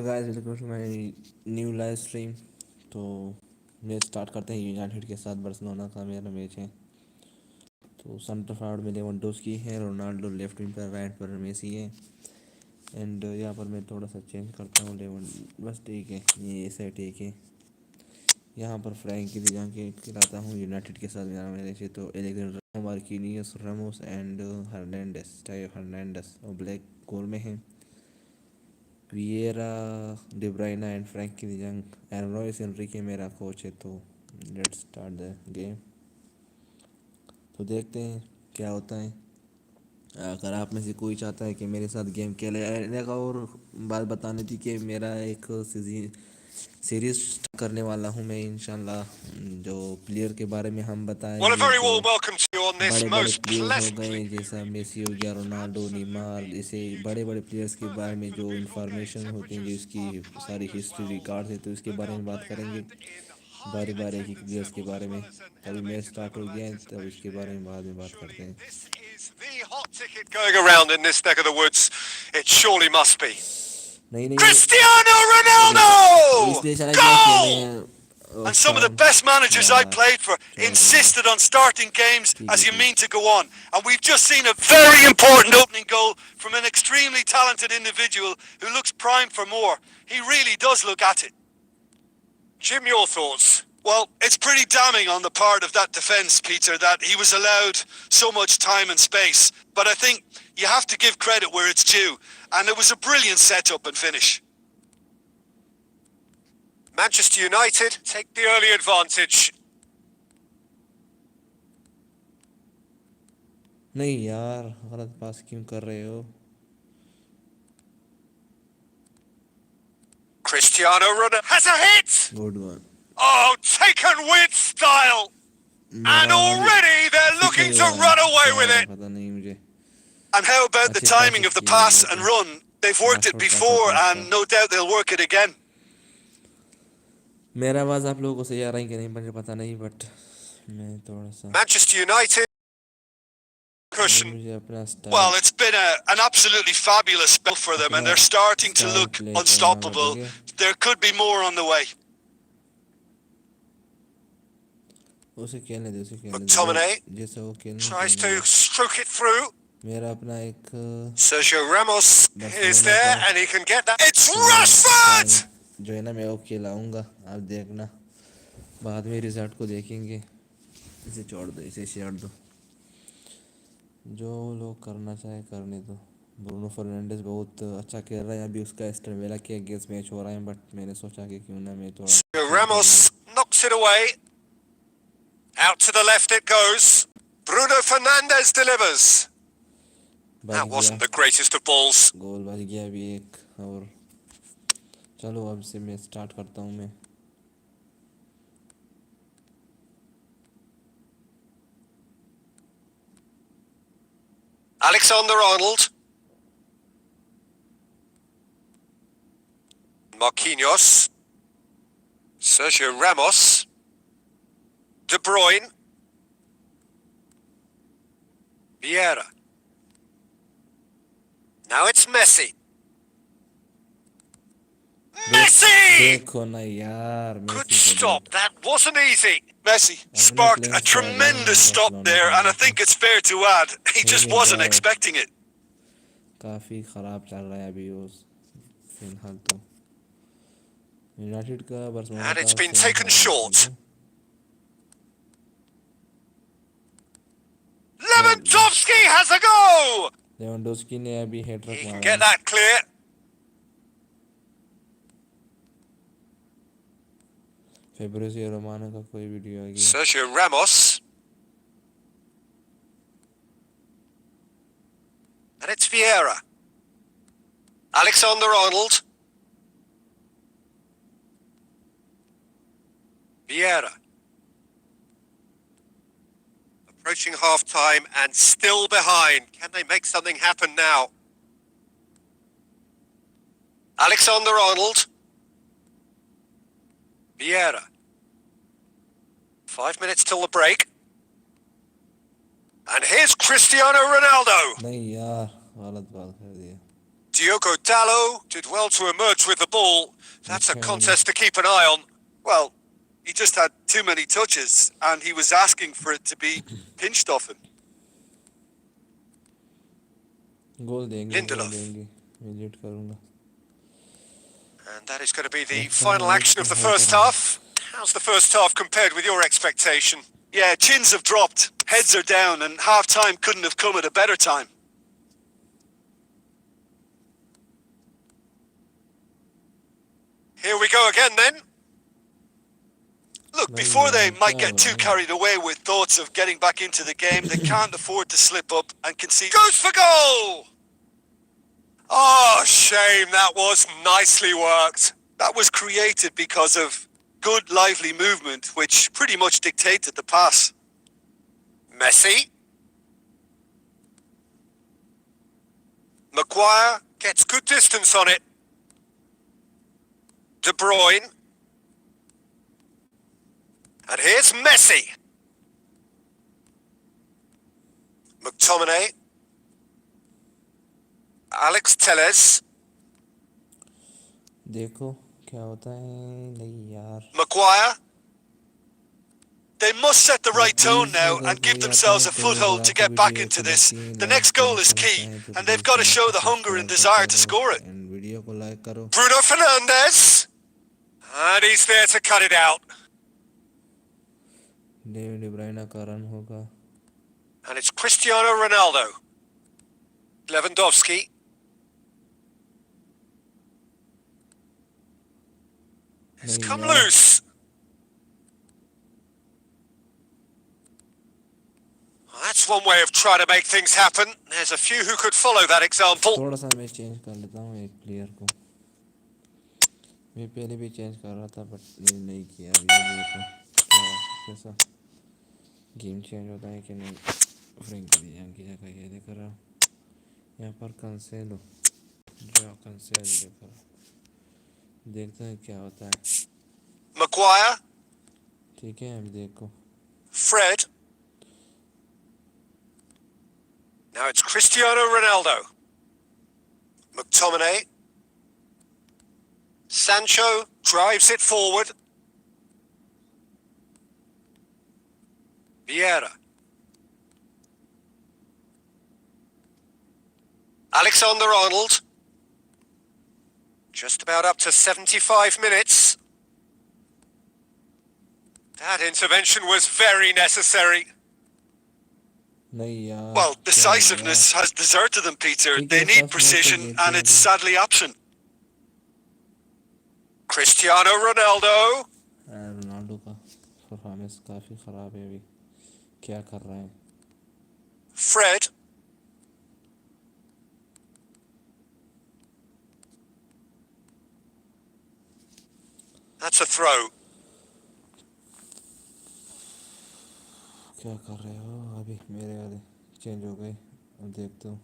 Guys welcome to my new live stream. तो match start करते हैं। यूनाइटेड के साथ बार्सिलोना का मेरा मैच है। तो सेंटर फॉरवर्ड में लेवेंडोस्की है, रोनाल्डो लेफ्ट विंग पर, राइट पर मेसी है। एंड यहाँ पर मैं थोड़ा सा चेंज करता हूँ बस ठीक है, ये ऐसा ठीक है। यहाँ पर फ्रैंकी दी जाके खिलाता हूँ यूनाइटेड के साथ मेरे से। तो एलेक्जेंडर मार्किनियस रामोस एंड हर्नांडेस और ब्लैक गोल में है। विएरा, डी ब्रुयना एंड फ्रैंकी दी जंग, एंड रॉयस एनरिके मेरा कोच है। तो लेट्स स्टार्ट द गेम। तो देखते हैं क्या होता है। अगर आप में से कोई चाहता है कि मेरे साथ गेम खेले का, और बात बतानी थी कि मेरा एक सीरीज करने वाला हूँ मैं इंशाल्लाह। जो प्लेयर के बारे में हम बताएंगे, जो बड़े बड़े प्लेयर्स हो गए जैसा मेसी हो गया, रोनाल्डो, नीमार, जैसे बड़े बड़े प्लेयर्स के बारे में जो इंफॉर्मेशन होती है, जो इसकी सारी हिस्ट्री रिकॉर्ड है, तो इसके बारे में बात करेंगे बारी बारी एक एक प्लेयर्स के बारे में। तभी मैच स्टार्ट हो गया है, तब इसके बारे में बाद में बात करते हैं। Going around in this neck of the woods, it surely must be. नहीं नहीं, Cristiano Ronaldo! इसलिए चला गया कि Goal! मैं And some of the best managers I played for insisted on starting games as you mean to go on. And we've just seen a very important opening goal from an extremely talented individual who looks primed for more. He really does look at it. Jim, your thoughts? Well, it's pretty damning on the part of that defence, Peter, that he was allowed so much time and space. But I think you have to give credit where it's due. And it was a brilliant setup and finish. Manchester United take the early advantage. नहीं यार, गलत पास क्यों कर रहे हो? Cristiano Ronaldo has a hit! Good one. Oh, taken with style! And already they're looking to run away with it! पता नहीं मुझे। And how about the timing of the pass and run? They've worked it before and no doubt they'll work it again. मेरा आवाज आप लोगों को सही आ रहा है कि नहीं मुझे पता नहीं, बट मैं थोड़ा सा Manchester United cushion. मुझे अपना Well, it's been an absolutely fabulous spell for them and they're starting to look unstoppable. There could be more on the way. उसे खेलने दे, उसे खेलने McTominay दे जैसा वो खेलने tries to stroke it through. मेरा अपना एक Sergio Ramos is there and he can get that. It's Rashford! जो है ना, मैं वो खिलाऊंगा, आप देखना बाद में रिजल्ट को देखेंगे। इसे छोड़ दो, इसे शेयर दो, जो लोग करना चाहे करने दो। ब्रूनो फर्नांडिस बहुत अच्छा खेल रहा है, अभी उसका एस्टन विला के अगेंस्ट मैच हो रहा है, बट मैंने सोचा कि क्यों ना मैं थोड़ा Sergio Ramos knocks it away. Out to the left it goes. Bruno Fernandes delivers. That wasn't the greatest of balls. गोल बच गया अभी एक। और चलो अब से मैं स्टार्ट करता हूँ मैं। Alexander-Arnold. Marquinhos. Sergio Ramos. De Bruyne. Vieira. Now it's Messi. Messi! देखो ना यार, Good stop. That wasn't easy. Messi sparked a tremendous stop there, and I think it's fair to add, he just wasn't expecting it. काफी खराब चल रहा है अभी उस फिलहाल तो यूनाइटेड का Barcelona. And it's been taken short. Lewandowski has a go! Lewandowski ने अभी हेड He रख can get that clear. Fabrizio Romano का कोई वीडियो आ गया। Sergio Ramos. And it's Vieira. Alexander-Arnold. Vieira. Approaching half-time and still behind. Can they make something happen now? Alexander-Arnold. Vieira. 5 minutes till the break. And here's Cristiano Ronaldo. नहीं यार, गलत बात कर दिया। Diogo Dallo did well to emerge with the ball. That's a contest to keep an eye on. Well, he just had too many touches, and he was asking for it to be pinched off him. गोल देंगे मैं lead करूंगा. And that is going to be the final action of the first half. How's the first half compared with your expectation? Yeah, chins have dropped, heads are down, and half-time couldn't have come at a better time. Here we go again then. Look, before they might get too carried away with thoughts of getting back into the game, they can't afford to slip up and concede. Goes for goal! Oh, shame, that was nicely worked. That was created because of good, lively movement, which pretty much dictated the pass. Messi. Maguire gets good distance on it. De Bruyne. And here's Messi. McTominay. Alex Telles. देखो क्या होता है नहीं यार. Maguire. They must set the right tone now and give themselves a foothold to get back into this. The next goal is key, and they've got to show the hunger and desire to score it. Bruno Fernandes. And he's there to cut it out. And it's Cristiano Ronaldo. Lewandowski. It's come loose. Well, that's one way of trying to make things happen. There's a few who could follow that example. थोड़ा सा मैं change कर लेता हूँ एक player को. मैं पहले भी चेंज कर रहा था बट ये नहीं किया. अभी देखो कैसा गेम चेंज होता है कि नहीं. फ्रैंकी यांग की जगह ये देख रहा हूँ. यहाँ पर कैंसेलो जो कैंसेल देख रहा. देखते हैं क्या होता है. Maguire. ठीक है अभी देखो. Fred. Now it's Cristiano Ronaldo. McTominay. Sancho drives it forward. Vieira. Alexander-Arnold. Just about up to 75 minutes. That intervention was very necessary. Well, decisiveness has deserted them, Peter. They need precision, and it's sadly absent. Cristiano Ronaldo. Ronaldo का performance काफी खराब है अभी. क्या कर रहा है. Fred. That's a throw. क्या कर रहे हो अभी. मेरे आधे चेंज हो गए. अब देखता हूँ.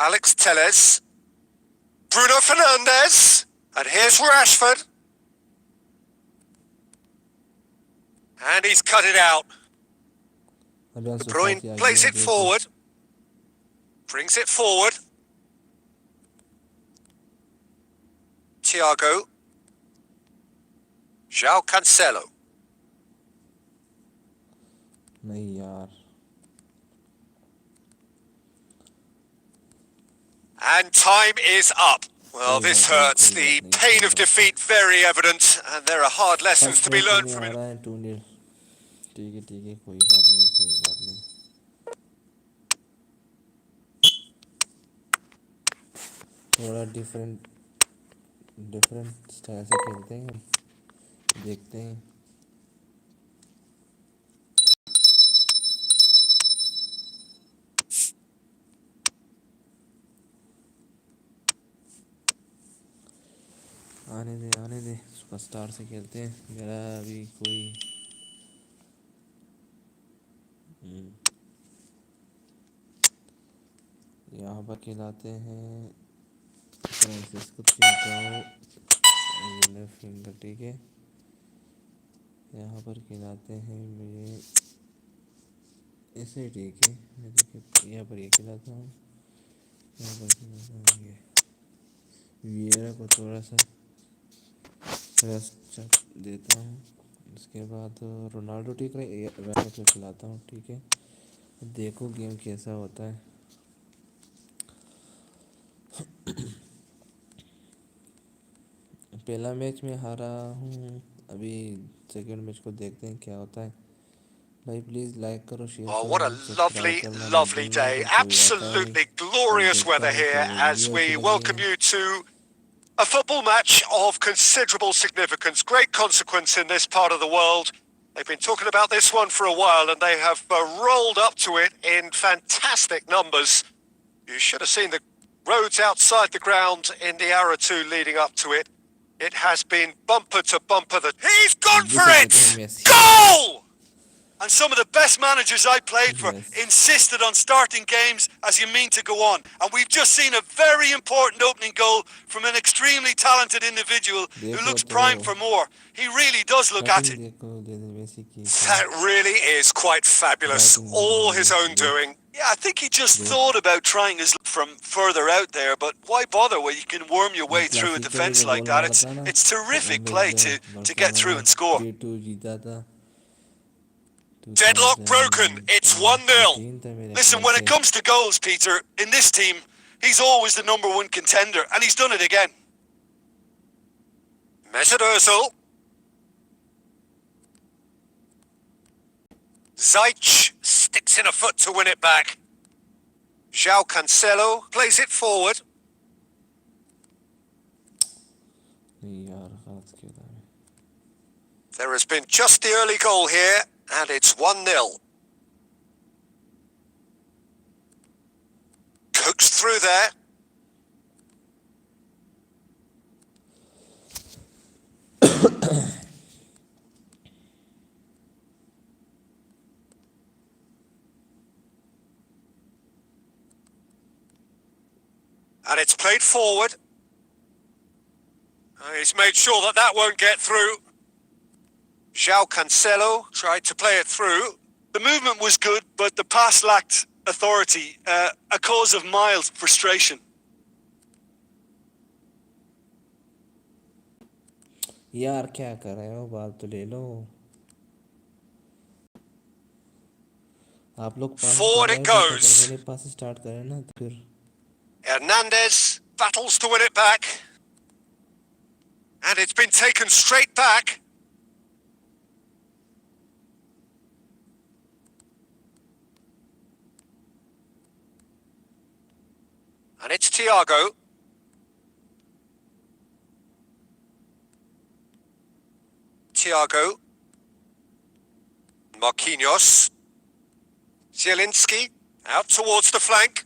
Alex Telles. Bruno Fernandes. And here's Rashford. And he's cut it out. De Bruyne plays it forward. Brings it forward. Thiago. João Cancelo. नहीं यार. And time is up. Well, this hurts. The pain of defeat very evident, and there are hard lessons to be learned from it. ठीक है कोई बात नहीं. थोड़ा different style से खेलते हैं हम. देखते हैं. आने दे सुपरस्टार से खेलते हैं. मेरा अभी कोई यहाँ पर खिलाते हैं फ्रांसिस्को फिंगर. ठीक है यहाँ पर खिलाते हैं मुझे ऐसे. ठीक है मैं देखिए यहाँ पर ये खिलाता हूँ. वियरा को थोड़ा सा रेस्ट देता हूँ, उसके बाद रोनाल्डो ठीक रहे वैसा तो खिलाता हूँ, ठीक है। देखो गेम कैसा होता है। पहला मैच में हारा हूँ, अभी सेकंड मैच को देखते हैं क्या होता है। भाई प्लीज़ लाइक करो, शेयर Oh, what करो, a सब्सक्राइब lovely, करना मत lovely भूलना। day. अगर कोई आता है Absolutely और glorious देखता weather है तो here as वीडियो अच्छी we लगी welcome you to a football match of considerable significance, great consequence in this part of the world. They've been talking about this one for a while and they have rolled up to it in fantastic numbers. You should have seen the roads outside the ground in the hour or two leading up to it. It has been bumper to bumper. He's gone for जिसे कहते हैं it! Messi. Goal! And some of the best managers I played for yes, insisted on starting games as you mean to go on. And we've just seen a very important opening goal from an extremely talented individual who देखो looks तो primed for more. He really does look at cutting it. देखो Messi की, That really is quite fabulous. Batting All his देखो own doing. Yeah, I think he just good. thought about trying his luck from further out there, but why bother when you can worm your way through a Clasico में defence जो like goal that? मारा It's था ना, it's terrific amaze play to get Barcelona through ने and score. 3-2 जीता था Deadlock broken. It's 1-0. 2018 था मेरे Listen, ख्याल when it से। comes to goals, Peter, in this team, he's always the number one contender, and he's done it again. Mesut Ozil. Ziyech sticks in a foot to win it back. João Cancelo plays it forward. नहीं यार, गलत किया था। There has been just the early goal here, and it's 1-0. Coaxed through there. And it's played forward. He's made sure that that won't get through. João Cancelo tried to play it through. The movement was good, but the pass lacked authority, a cause of mild frustration. यार क्या कर रहे हो, बाल तो ले लो। आप लोग पास कर Forward रहे it हो ठीक है, पर goes. मैंने पास स्टार्ट करे ना तो फिर Hernandez battles to win it back. And it's been taken straight back. And it's Thiago. Thiago. Marquinhos. Zielinski out towards the flank.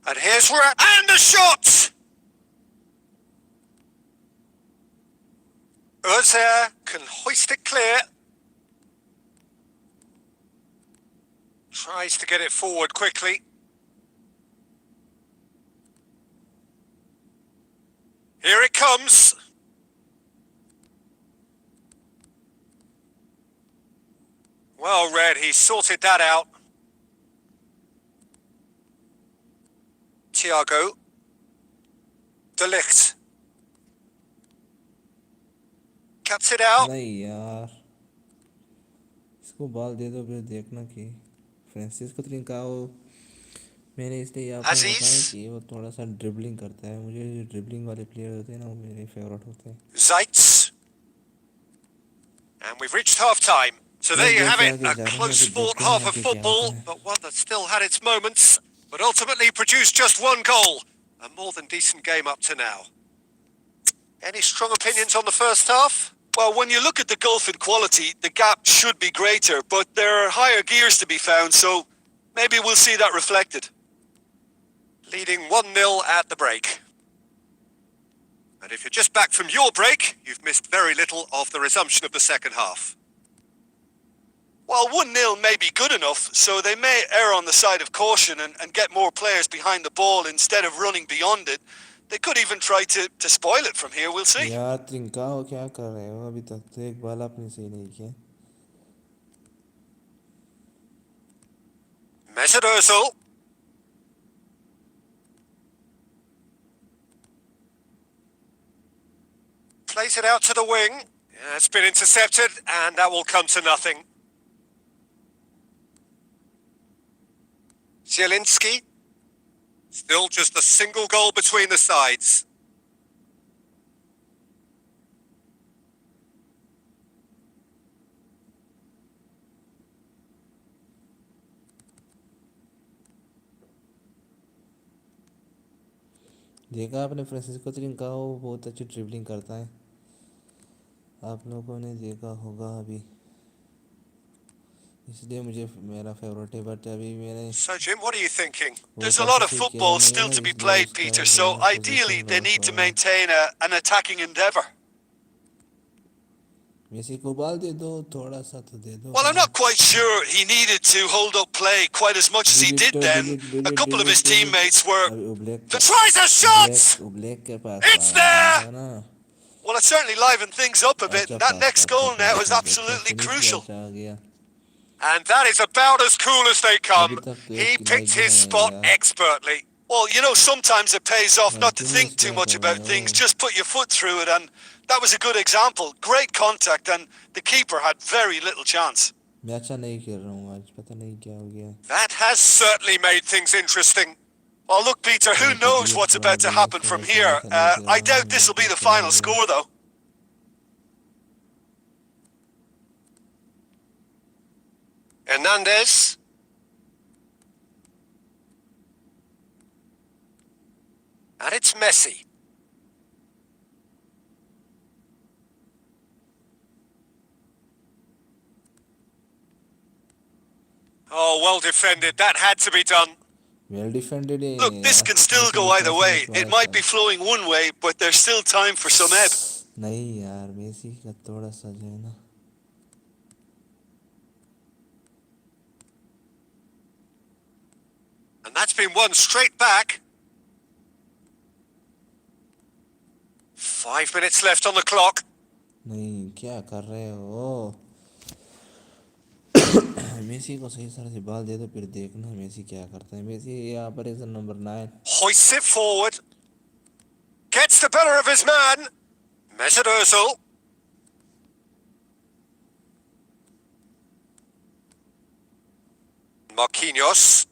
And here's and the shot! Özil can hoist it clear. Tries to get it forward quickly. Here it comes. Well read, he sorted that out. Thiago. De Ligt. Cuts it out. नहीं यार, इसको ball दे दो, फिर देखना कि Francisco त्रिंकाओ, मैंने इसलिए आपको बताया Aziz. कि वो थोड़ा सा ड्रिबलिंग करता है। मुझे जो ड्रिबलिंग वाले प्लेयर होते हैं ना, वो मेरे फेवरेट होते हैं। Zeitz. And we've reached half-time. So there you have it, a close-fought half of football, but one that still had its moments, but ultimately produced just one goal. A more than decent game up to now. Any strong opinions on the first half? Well, when you look at the gulf in quality, the gap should be greater, but there are higher gears to be found, so maybe we'll see that reflected. Leading 1-0 at the break. And if you're just back from your break, you've missed very little of the resumption of the second half. Well, 1-0 may be good enough, so they may err on the side of caution and get more players behind the ball instead of running beyond it. They could even try to spoil it from here, we'll see. यार त्रिंकाओ क्या कर रहे हो, अभी तक तो एक बाल आपने सही नहीं किया। Mesut Ozil. Plays it out to the wing. Yeah, it's been intercepted, and that will come to nothing. Zielinski. Still just a single goal between the sides. देखा आपने फ्रांसिस्को त्रिंकाओ बहुत अच्छी ड्रिबलिंग करता है, आप लोगों ने देखा होगा अभी, इसलिए मुझे मेरा फेवरेट है। बट अभी मैंने So Jim, what are you thinking? वो There's a अच्छे lot of से खेला football नहीं है still ना, to be इसलिए played, उसका Peter, जो so है ideally position they loss need हो to रहा है। maintain an attacking endeavour. Messi को बाल दे दो, थोड़ा सा तो दे दो Well, I'm भाई। not quite sure he needed to hold up play quite as much as he did then. A couple of his teammates were... अभी उब्लेक Tries a shot! उब्लेक के पास It's pass there! था ना, Well, it certainly livened things up a bit, अच्छा and that pass next था, goal now is अच्छा absolutely finish भी crucial. अच्छा आ गया। And that is about as cool as they come. अभी तक तो He एक picked लाइक his है spot यार, expertly. Well, you know, sometimes it pays off not to continuous think too क्या much कर रहे about हो? things, just put your foot through it, and that was a good example. Great contact, and the keeper had very little chance. मैं अच्छा नहीं खेल रहा हूँ आज, पता नहीं क्या हो गया। That has certainly made things interesting. Well, look, Peter, who मेरी knows तबीयत what's खराब about to है, happen इसकी from वजह से मैं here. अच्छा नहीं खेल I रहा हूँ, doubt this मेरी will be तबीयत the खराब final है। score, though. Hernandez. And it's Messi. Oh, well defended. That had to be done. Well defended है। Look, this can still go either way. It might be flowing one way, but there's still time for some ebb. नहीं यार, Messi का थोड़ा सा जो है ना, And that's been won straight back. 5 minutes left on the clock. नहीं क्या कर रहे हो? मेसी को सही तरह से बॉल दे दो, फिर देखना मेसी क्या करता है। मेसी यहाँ पर is number 9। Hoists it forward. Gets the better of his man. Mesut Ozil. Marquinhos.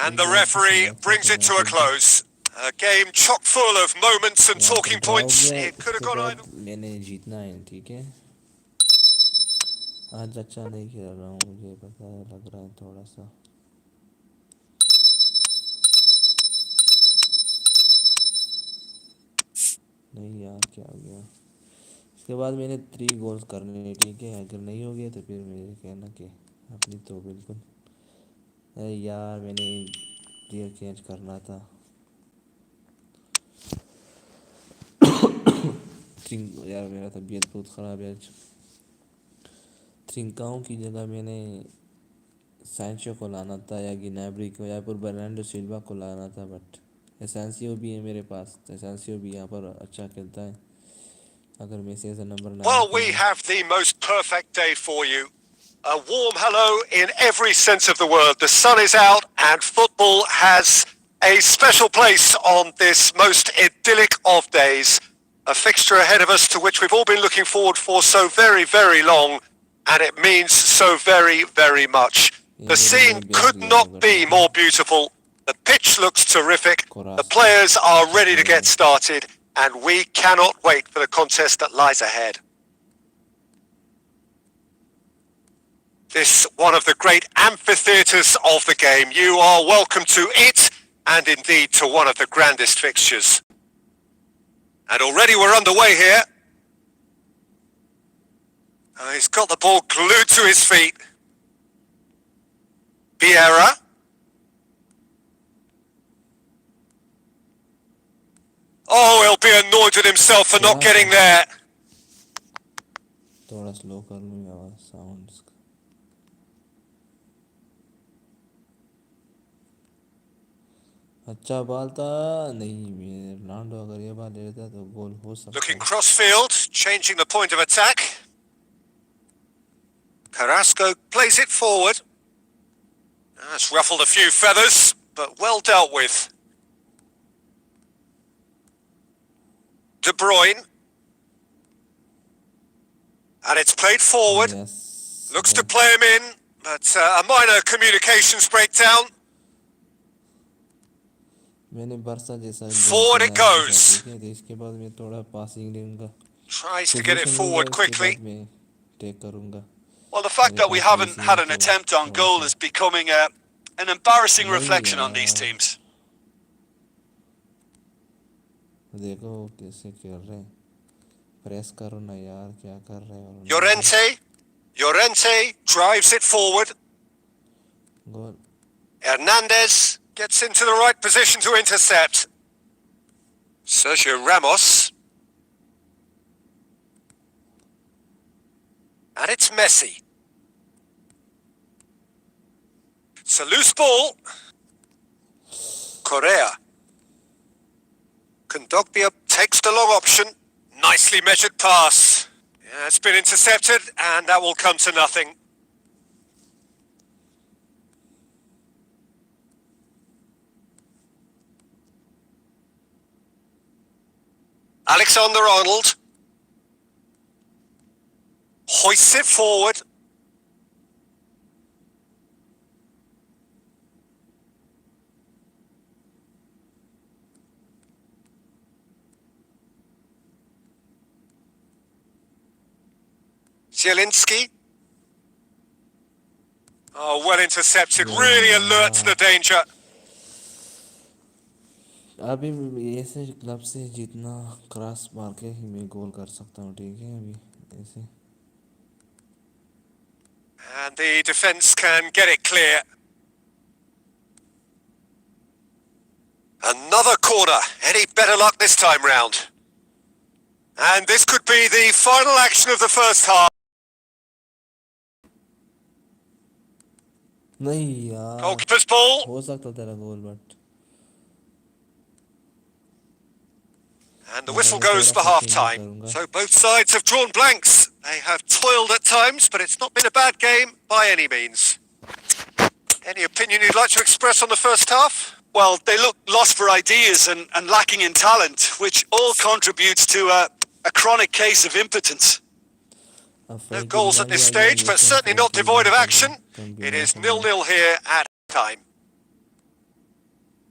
And the referee brings it to a close. A game chock full of moments and talking points. It could have gone either. मैंने जीतना है, ठीक है। आज अच्छा नहीं खेल रहा हूँ, मुझे पता लग रहा है थोड़ा सा। नहीं यार, क्या हो गया? इसके बाद मैंने 3 गोल्स करने हैं, ठीक है। अगर नहीं हो गया तो फिर मुझे कहना कि अपनी तो बिल्कुल, अरे यार मैंने गियर चेंज करना था। यार मेरा तबीयत बहुत ख़राब है आज। त्रिंकाओं की जगह मैंने सैंचो को लाना था, या गिनाब्री को, या फिर बर्नार्डो सिल्वा को लाना था। बट एसेंसियो भी है मेरे पास, तो एसेंसियो भी यहाँ पर अच्छा खेलता है। अगर मेसी ऐसा number 9 Well, we have the most perfect day for you. A warm hello in every sense of the word. The sun is out and football has a special place on this most idyllic of days. A fixture ahead of us to which we've all been looking forward for so very, very long, and it means so very, very much. The scene could not be more beautiful. The pitch looks terrific. The players are ready to get started, and we cannot wait for the contest that lies ahead. This one of the great amphitheatres of the game. You are welcome to it, and indeed to one of the grandest fixtures. And already we're underway here. He's got the ball glued to his feet. Vieira. Oh, he'll be annoyed with himself for not getting there. थोड़ा slow कर लूँ यार sound. अच्छा ball था, नहीं Ronaldo अगर ये ball ले लेता तो गोल हो सकता। Looking cross-field, changing the point of attack. Carrasco plays it forward. That's ruffled a few feathers, but well dealt with. De Bruyne. And it's played forward. Yes. Looks to play him in, but a minor communications breakdown. मैंने बरसा जैसा Forward it goes. ठीक है, तो इसके बाद मैं थोड़ा पासिंग दूंगा, Tries to get it position लूंगा, forward उसके quickly. बाद मैं टेक करूंगा. Well, the fact मेरे that we pass haven't pace had नहीं an तो attempt on थोड़ा goal सा- is becoming an embarrassing नहीं reflection on these यार. teams. देखो कैसे खेल रहे हैं, प्रेस करो ना यार, क्या कर रहे हो? Llorente drives it forward. Goal. Hernandez gets into the right position to intercept. Sergio Ramos. And it's Messi. It's a loose ball. Correa. Kondogbia takes the long option. Nicely measured pass. Yeah, it's been intercepted, and that will come to nothing. Alexander-Arnold hoists it forward. Zielinski. Oh, well intercepted. Really alert to the danger. अभी ऐसे club से जितना cross मार के ही मैं गोल कर सकता हूँ, ठीक है? अभी ऐसे And the defence can get it clear. Another corner. Any better luck this time round? And this could be the final action of the first half. नहीं यार, Goalkeeper's ball. हो सकता तेरा गोल, but And the whistle goes for half-time. So both sides have drawn blanks. They have toiled at times, but it's not been a bad game by any means. Any opinion you'd like to express on the first half? Well, they look lost for ideas and lacking in talent, which all contributes to a chronic case of impotence. No goals at this stage, but certainly not devoid of action. It is 0-0 here at time.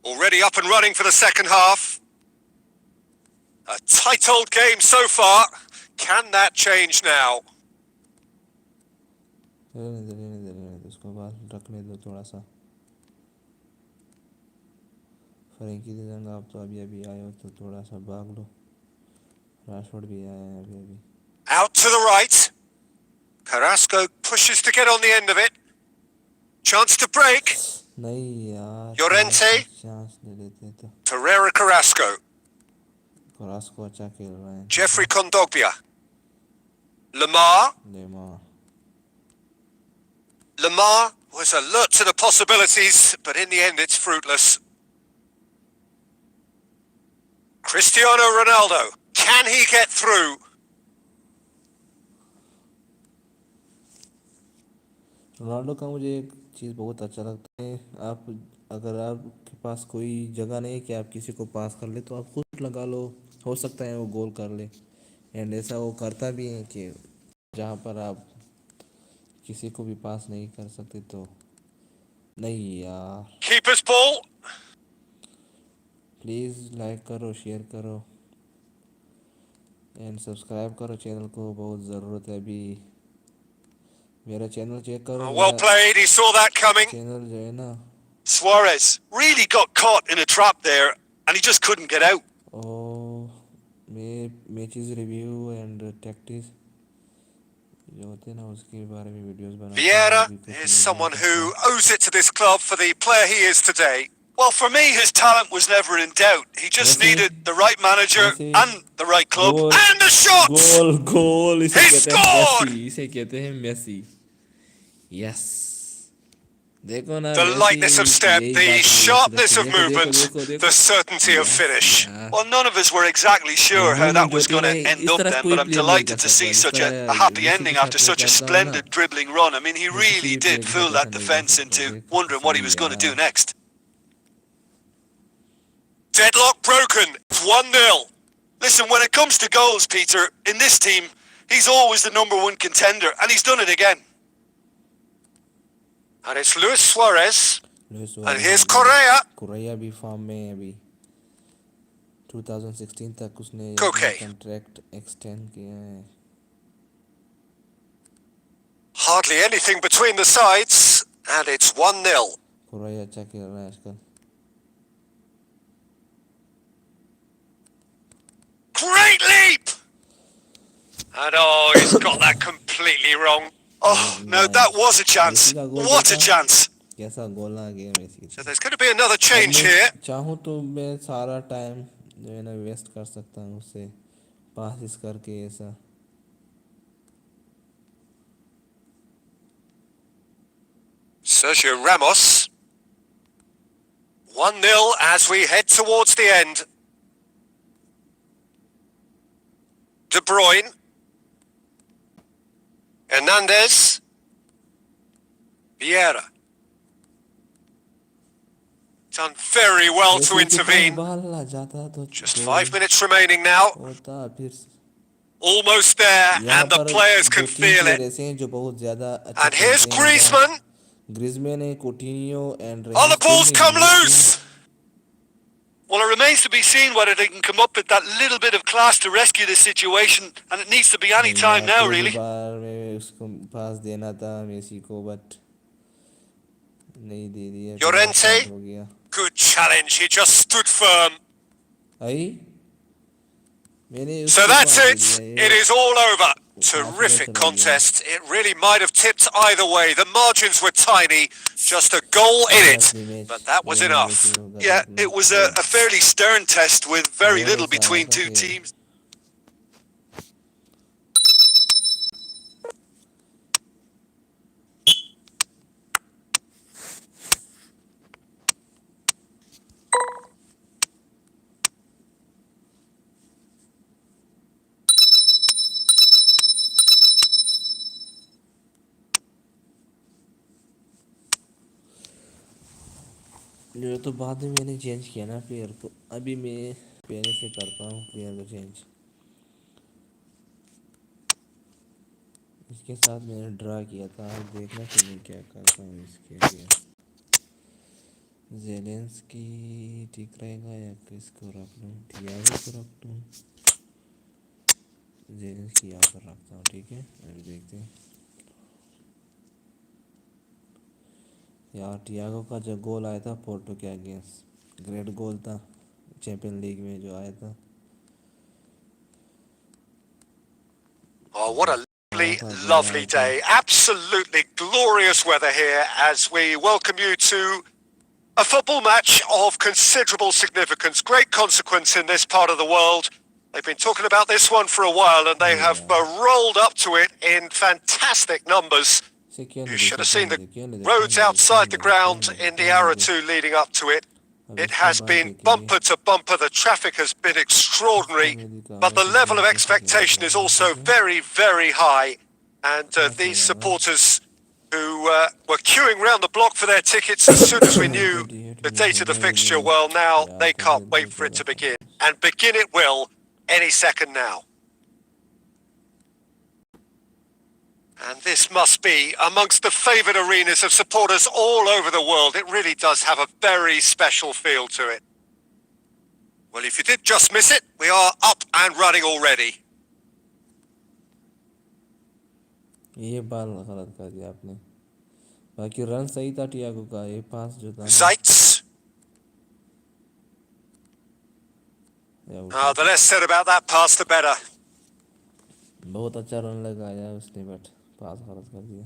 Already up and running for the second half. A tight old game so far. Can that change now? उसको बाल रखने दो थोड़ा सा. Frankie दे देंगे, आप तो अभी आए हो तो थोड़ा सा भाग लो. राशफोर्ड भी आया है अभी. Out to the right. Carrasco pushes to get on the end of it. Chance to break. नहीं यार, Llorente. चांस ले लेते तो. Torreira Carrasco. Carrasco अच्छा खेल रहा है. Jeffrey Kondogbia. Lamar. Lamar was alert to the possibilities, but in the end it's fruitless. Cristiano Ronaldo. Can he get through? Ronaldo का मुझे एक चीज़ बहुत अच्छा लगता है, आप अगर आपके पास कोई जगह नहीं है कि आप किसी को पास कर ले, तो आप खुद लगा लो, हो सकता है वो गोल कर ले. एंड ऐसा वो करता भी है कि जहाँ पर आप किसी को भी पास नहीं कर सकते. तो नहीं यार, Keeper's ball. प्लीज़ लाइक करो, शेयर करो एंड सब्सक्राइब करो चैनल को, बहुत ज़रूरत है. अभी मेरा चैनल चेक करो. Well played, he saw that coming. Channel जो है ना, Suarez really got caught in a trap there and he just couldn't get out. Matches review and tactics जो होते हैं ना, उसके बारे में वीडियोस बनाता हूं. Vieira is someone who owes it to this club for the player he is today. Well, for me, his talent was never in doubt. He just needed the right manager and the right club. And the shot! Goal He scored! इसे कहते हैं Messi. Yes, देखो ना, The lightness of step, the sharpness of movement, the certainty of finish. Well, none of us were exactly sure how that was going to end up then, but I'm delighted to see such a happy ending after such a splendid dribbling run. I mean, he really did fool that defence into wondering what he was going to do next. Deadlock broken. It's 1-0. Listen, when it comes to goals, Peter, in this team, He's always the number one contender, and he's done it again. And it's Luis Suarez. And here's Correa. Correa भी form में है अभी 2016 तक उसने Okay. Contract extend किया है. Hardly anything between the sides, and it's 1-0. Correa अच्छा खेल रहा है आजकल. Great leap! And he's got that completely wrong. Oh, no, that was a chance. What a chance. कैसा गोल आ गया Messi. So there's going to be another change here. चाहूँ तो मैं सारा टाइम जो है ना वेस्ट कर सकता हूँ उससे पास करके ऐसा. Sergio Ramos. 1-0 as we head towards the end. De Bruyne. Hernandez. Vieira. Done very well to intervene. Just 5 minutes remaining now. Almost there, and the players can feel it. And here's Griezmann. Oh, the ball's come loose! Well, it remains to be seen whether they can come up with that little bit of class to rescue this situation, and it needs to be any time now, really. Llorente, good challenge, he just stood firm. So that's it, it is all over. Terrific contest, it really might have tipped either way. The margins were tiny, just a goal in it, but that was enough. Yeah, it was a fairly stern test with very little between two teams. जो तो बाद में मैंने change किया ना player को. अभी मैं पहले से करता हूँ प्लेयर को चेंज. इसके साथ मैंने ड्रा किया था. देखना कि मैं क्या करता हूँ इसके लिए. ज़ेलेंस्की ठीक रहेगा या किसको रख लूँ. टियागो को रख लूँ. ज़ेलेंस्की यहाँ पर रखता हूँ. ठीक है, अभी देखते हैं. यार टियागो का जो गोल आया था पोर्टो के अगेंस्ट, ग्रेट गोल था चैंपियन लीग में जो आया था. Oh, what a lovely day. Absolutely glorious weather here as we welcome you to a football match of considerable significance. Great consequence in this part of the world. They've been talking about this one for a while, and they have rolled up to it in fantastic numbers. You should have seen the roads outside the ground in the hour or two leading up to it. It has been bumper to bumper. The traffic has been extraordinary, but the level of expectation is also very, very high. And these supporters who were queuing round the block for their tickets as soon as we knew the date of the fixture, well, now they can't wait for it to begin. And begin it will any second now. And this must be amongst the favoured arenas of supporters all over the world. It really does have a very special feel to it. Well, if you did just miss it, we are up and running already. ये बाल गलत कर दिया आपने. बाकी run सही था Tiago का. ये पास जो था Zaitz. The less said about that pass, the better. बहुत अच्छा रन लगाया उसने, बट पास गलत कर दिया.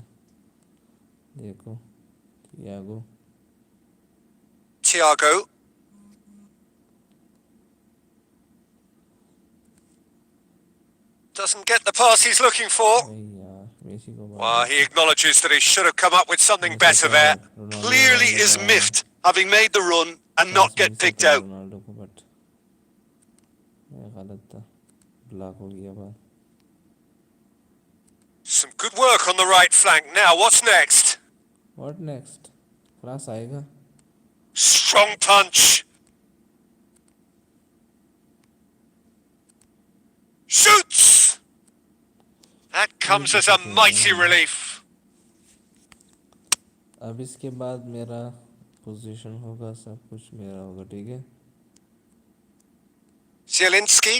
देखो Tiago. Thiago. Doesn't get the pass he's looking for. Well, he acknowledges that he should have come up with something better there. Clearly is miffed, having made the run and not get picked out. Some good work on the right flank. Now, what's next? What next? Cross आएगा. Strong punch. Shoots. comes as a mighty relief. अब इसके बाद मेरा position होगा, सब कुछ मेरा होगा, ठीक है। Zielinski.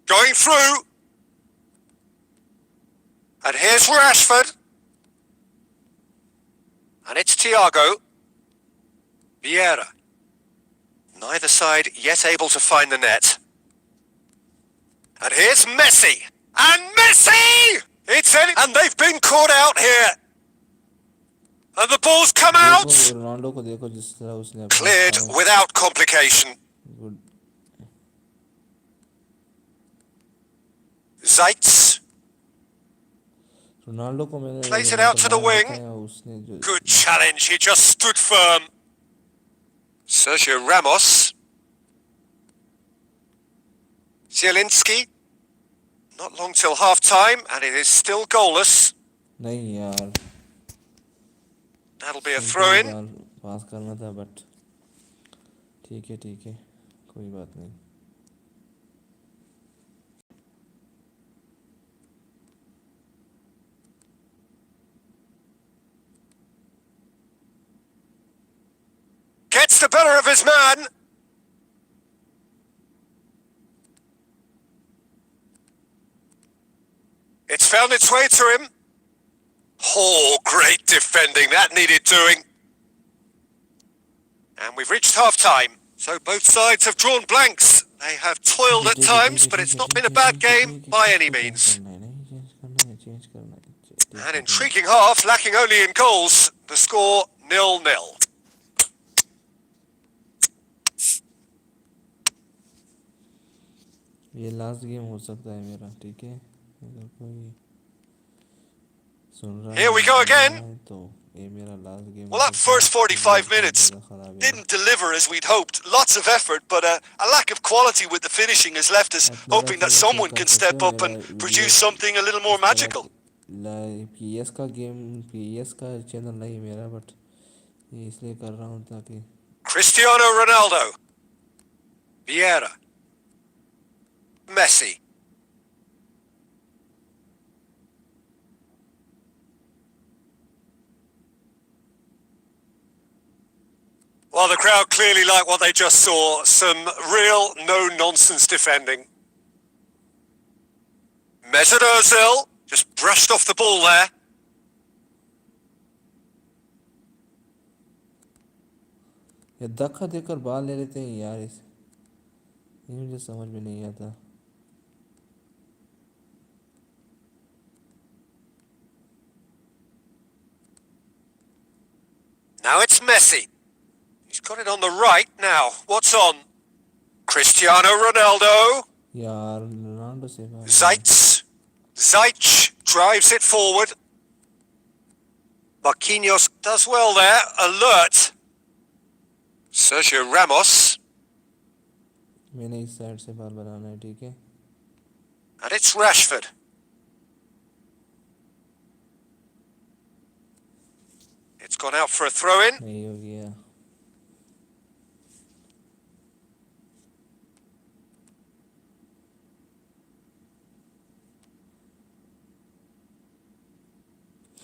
Going through. And here's Rashford. And it's Thiago. Vieira. Neither side yet able to find the net. And here's Messi. And Messi! And they've been caught out here. And the ball's come out. Ronaldo को देखो जिस तरह उसने Cleared without complication. Good Zaitz. Ronaldo को मैंने Plays it out to the wing. उसने जो Good challenge. He just stood firm. Sergio Ramos. Zielinski. Not long till half-time, and it is still goalless. नहीं यार, That'll be a throw-in. पास करना था, but ठीक है कोई बात नहीं। Gets the better of his man. It's found its way to him. Oh, great defending. That needed doing. And we've reached half-time. So both sides have drawn blanks. They have toiled at times, but it's not been a bad game by any means. An intriguing half, lacking only in goals. The score 0-0. ये last game हो सकता है मेरा, ठीक है। अगर कोई सुन रहा Here we go again. है तो ये मेरा last game. Well, that first 45 minutes didn't deliver as we'd hoped. Lots of effort, but a lack of quality with the finishing has left us hoping that someone can step up and produce something a little more magical. PES का game, PES का channel नहीं मेरा, but ये इसलिए कर रहा हूँ ताकि Cristiano Ronaldo. Vieira. Messi. Well, the crowd clearly like what they just saw. Some real no-nonsense defending. Mesut Ozil just brushed off the ball there. ये धक्का देकर बाल ले लेते हैं यार, इस ये मुझे समझ में नहीं आता। Now it's Messi. He's got it on the right now. What's on? Cristiano Ronaldo. यार रोनाल्डो से Zaitz. Zaitz drives it forward. Marquinhos does well there. Alert. Sergio Ramos. मैंने इस साइड से बाल बनाना है, ठीक है। And it's Rashford. It's gone out for a throw-in. नहीं हो गया।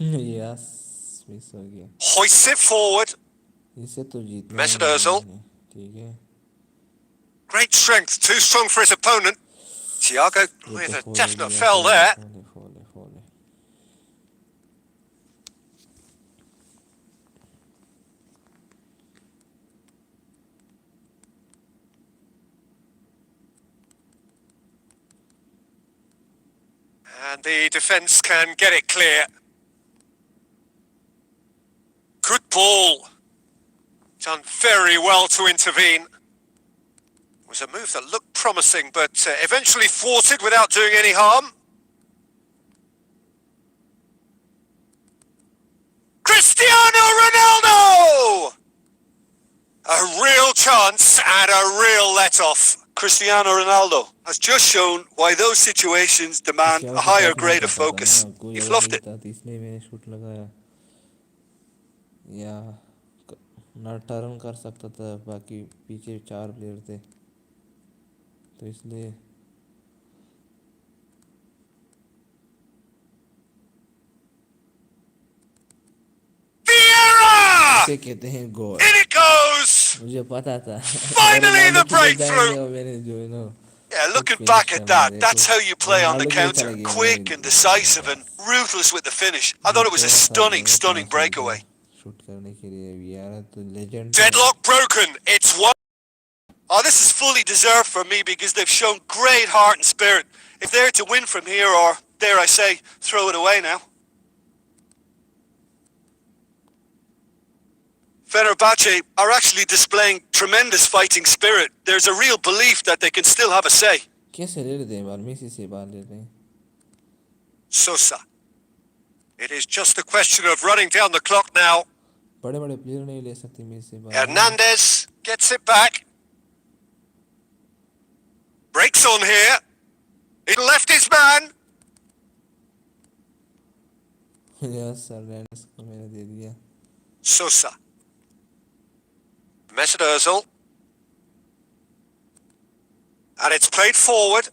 यस, मिस हो गया। Hoists it forward. इसे तो जीतना Mesut है, Ozil. ठीक है। Great strength. Too strong for his opponent. Thiago with a definite foul there. And the defence can get it clear. Good ball. Done very well to intervene. It was a move that looked promising, but eventually thwarted without doing any harm. Cristiano Ronaldo! A real chance and a real let-off. Cristiano Ronaldo has just shown why those situations demand a higher grade of focus. He fluffed it. इसलिए मैंने shoot लगाया। या ना turn कर सकता था, बाकी पीछे 4 प्लेयर थे तो इसलिए Vieira! इसे कहते हैं गोल। In it goes! मुझे पता था अगर Finally रोनाल्डो the के लिए breakthrough! जाएंगे और मैंने जो है ना Yeah, खुद looking फिनिश back at करना है, that, देखो that's how you play on the Ronaldo के लिए counter. चला गया मैं। Quick and decisive and ruthless with the finish. I ये thought it was a थोड़ा सा stunning, बहुत stunning चांस मिल गया breakaway. शूट करने के लिए, वियारा तो लेजेंड है। Deadlock broken. It's one. Oh, this is fully deserved for me because they've shown great heart and spirit. If they're to win from here, or dare I say, throw it away now. Fenerbahce are actually displaying tremendous fighting spirit. There's a real belief that they can still have a say. कैसे ले लेते हैं बाल, Messi से बाल ले रहे हैं। Sosa. It is just a question of running down the clock now. बड़े बड़े प्लेयर नहीं ले सकते मेसी से बाल। Hernandez gets it back. Breaks on here. He left his man. Yes Hernandez को मैंने दे दिया। Sosa. Mesut Ozil. And it's played forward.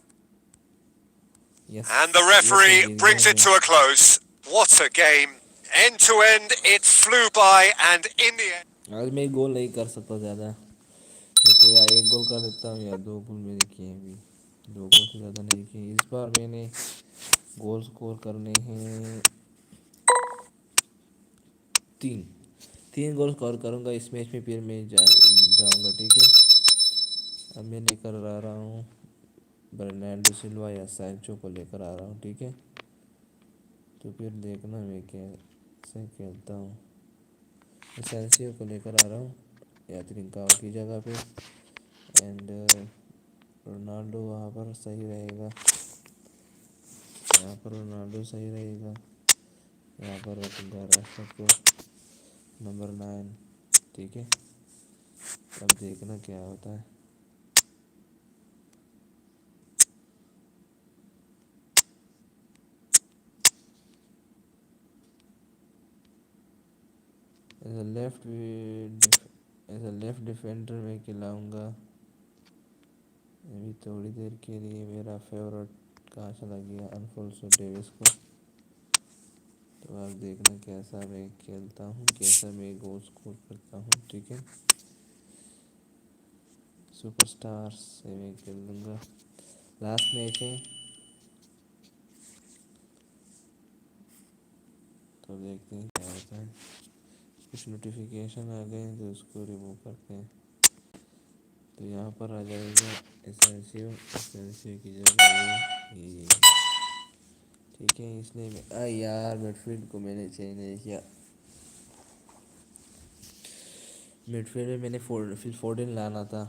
Yes And the referee brings it to a close. What a game. End to end, it flew by, and in the end... आज मैं गोल नहीं कर सकता ज़्यादा, मैं को या एक गोल कर देता हूँ या 2 गोल मैंने किए हैं अभी, 2 गोल से ज़्यादा नहीं किए। इस बार मैंने गोल स्कोर करने हैं 3 गोल स्कोर करूँगा इस मैच में, फिर मैं जाऊँगा, ठीक है। अब मैं लेकर आ रहा हूँ बर्नार्डो सिल्वा या सैंचो को लेकर आ रहा हूँ, ठीक है। तो फिर देखना मैं कैसे खेलता हूँ। सैंसियो को लेकर आ रहा हूँ या त्रिंकाओ की जगह पे, एंड रोनाल्डो वहाँ पर सही रहेगा, यहाँ पर रोनाल्डो सही रहेगा, यहाँ पर रखूँगा राशद को नंबर 9, ठीक है। अब देखना क्या होता है। एज अ लेफ्ट डिफेंडर मैं खिलाऊँगा अभी थोड़ी देर के लिए। मेरा फेवरेट कहाँ चला गया, अल्फोंसो डेविस को। तो आप देखना कैसा मैं खेलता हूँ, कैसा मैं गोल स्कोर करता हूँ, ठीक है। सुपरस्टार से मैं खेल लूँगा, लास्ट मैच है तो देखते हैं क्या होता है। कुछ नोटिफिकेशन आ गए हैं तो उसको रिमूव करते हैं। तो यहाँ पर आ जाएगा एसेंसियो की जगह ये, ठीक है। इसलिए मैं यार मिडफील्ड को मैंने चेंज नहीं किया। मिडफील्ड में मैंने फिल फोर्डन लाना था,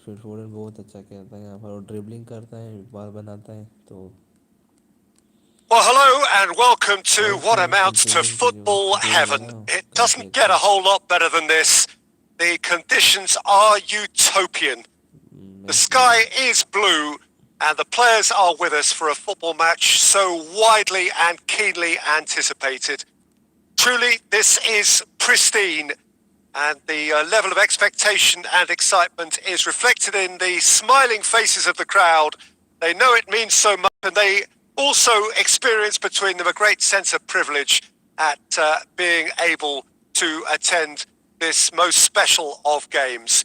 फिल फोर्डन बहुत अच्छा खेलता है यहाँ पर, और ड्रिबलिंग करता है, बाल बनाता है। तो Well, hello and welcome to और what मैं फिल amounts to फोर्डन की जो football दे दे heaven. रहा हूँ It काफ़ी doesn't get a अच्छा। whole lot better than this. The conditions are utopian. The match sky is blue, and the players are with us for a football match so widely and keenly anticipated. Truly, this is pristine, and the level of expectation and excitement is reflected in the smiling faces of the crowd. They know it means so much, and they also experience between them a great sense of privilege at being able to attend this most special of games.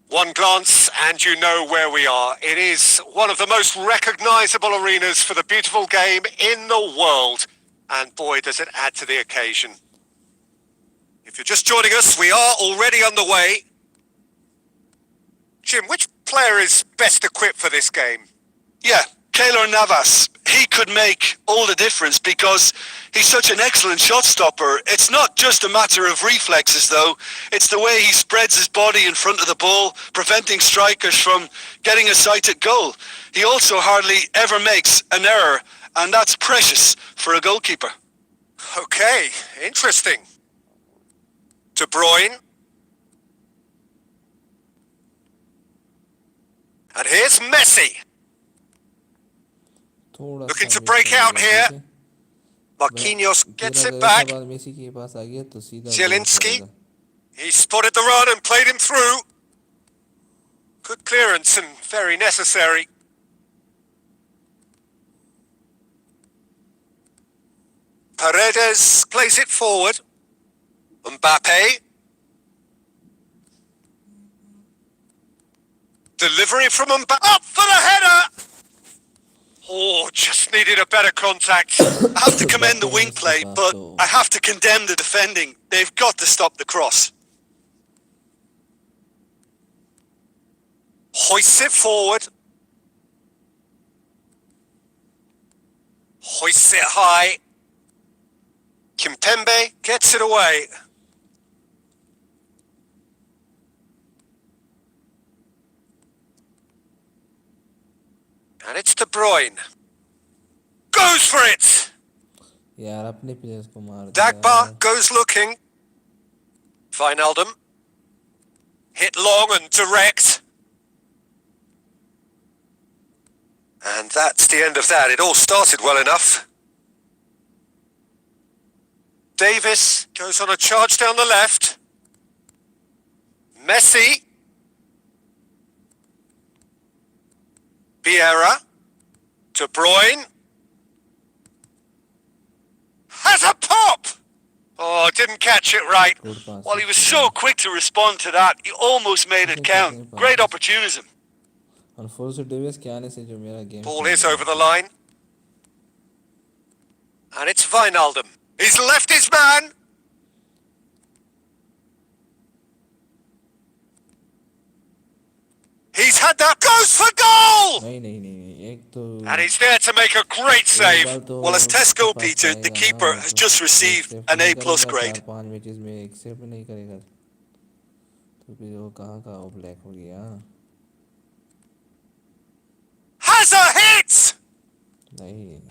One glance and you know where we are. It is one of the most recognisable arenas for the beautiful game in the world. And boy, does it add to the occasion. If you're just joining us, we are already underway. Jim, which player is best equipped for this game? Yeah, Keylor Navas. He could make all the difference because he's such an excellent shot stopper. It's not just a matter of reflexes, though. It's the way he spreads his body in front of the ball, preventing strikers from getting a sight at goal. He also hardly ever makes an error, and that's precious for a goalkeeper. Okay, interesting. De Bruyne. And here's Messi. थोड़ा Looking सा to miss break हो out गया, here. ठीक है। Marquinhos gets पूरा it गया था back. बाद मेसी के पास आ गया तो सीधा गोल Zielinski. करेगा. He spotted the run and played him through. Good clearance and very necessary. Paredes plays it forward. Mbappe. Delivery from Mbappe. Up for the header! Oh, just needed a better contact. I have to commend the wing play, but I have to condemn the defending. They've got to stop the cross. Hoists it forward. Hoists it high. Kimpembe gets it away. And it's De Bruyne. Goes for it! यार अपने players को मार दिया. Dagba goes looking. Wijnaldum. Hit long and direct. And that's the end of that. It all started well enough. Davis goes on a charge down the left. Messi. Vieira. De Bruyne. Has a pop! Oh, didn't catch it right. Well, he was so quick to respond to that, he almost made it count. Great opportunism. Ball is over the line. And it's Wijnaldum. He's left his man. He's had that. Goes for goal! And he's there to make a great save. Well, as Tesco, Peter, the keeper has just received an A+ grade. Has a hit!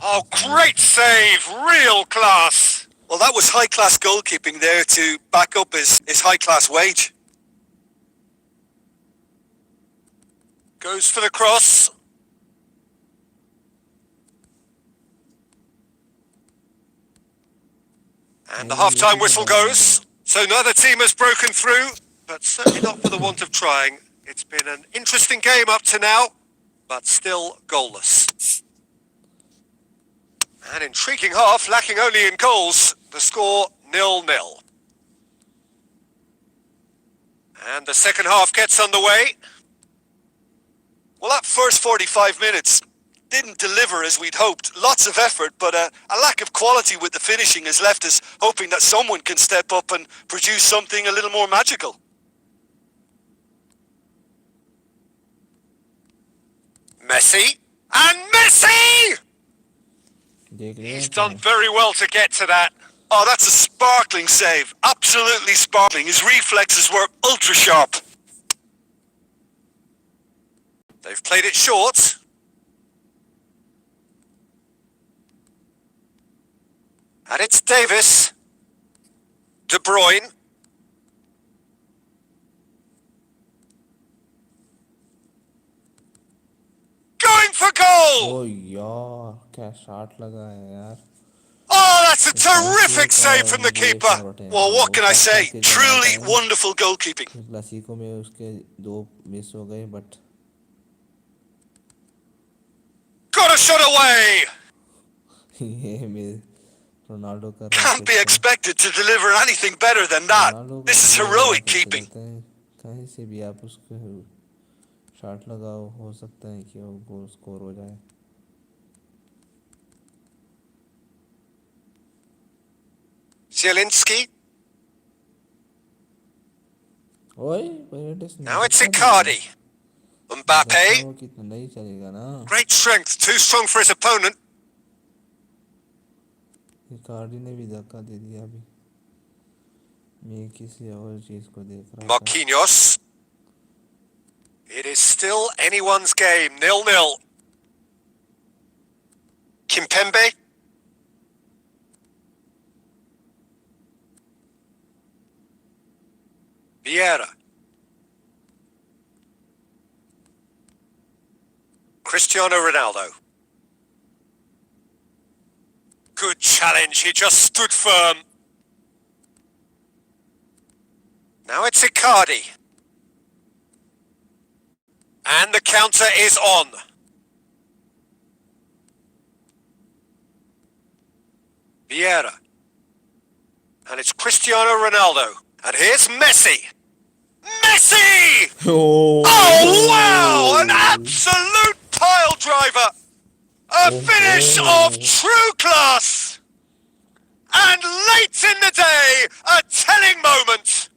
Oh, great save. Real class. Well, that was high-class goalkeeping there to back up his high-class wage. Goes for the cross. And the half-time whistle goes. So neither team has broken through, but certainly not for the want of trying. It's been an interesting game up to now, but still goalless. An intriguing half, lacking only in goals. The score 0-0. And the second half gets underway. Well, that first 45 minutes didn't deliver as we'd hoped. Lots of effort, but a lack of quality with the finishing has left us hoping that someone can step up and produce something a little more magical. Messi. And Messi! He's done very well to get to that. Oh, that's a sparkling save. Absolutely sparkling. His reflexes were ultra sharp. They've played it short. And it's Davis. De Bruyne. Going for goal! Oh यार क्या shot लगा है यार. Oh, that's a terrific save from the keeper. Well, what can I say? Truly wonderful goalkeeping. Clasico में उसके 2 miss हो गए but Got a shot away! ये में रोनाल्डो का Can't be expected to deliver anything better than that. This is heroic keeping. कहीं से भी आप उसको शॉट लगाओ हो सकता है कि वो गोल स्कोर हो जाए. Zielinski. ओए Now it's Icardi. Mbappe. कितना नहीं चलेगा ना. Great strength, too strong for his opponent. Icardi ने भी धक्का दे दिया अभी. मैं किसी और चीज को देख रहा था. Marquinhos. It is still anyone's game, 0-0. Kimpembe. Vieira. Cristiano Ronaldo. Good challenge, he just stood firm. Now it's Icardi. And the counter is on. Vieira. And it's Cristiano Ronaldo. And here's Messi. Messi! Oh, Oh, wow! An absolute pile driver! A finish of true class! And late in the day, a telling moment.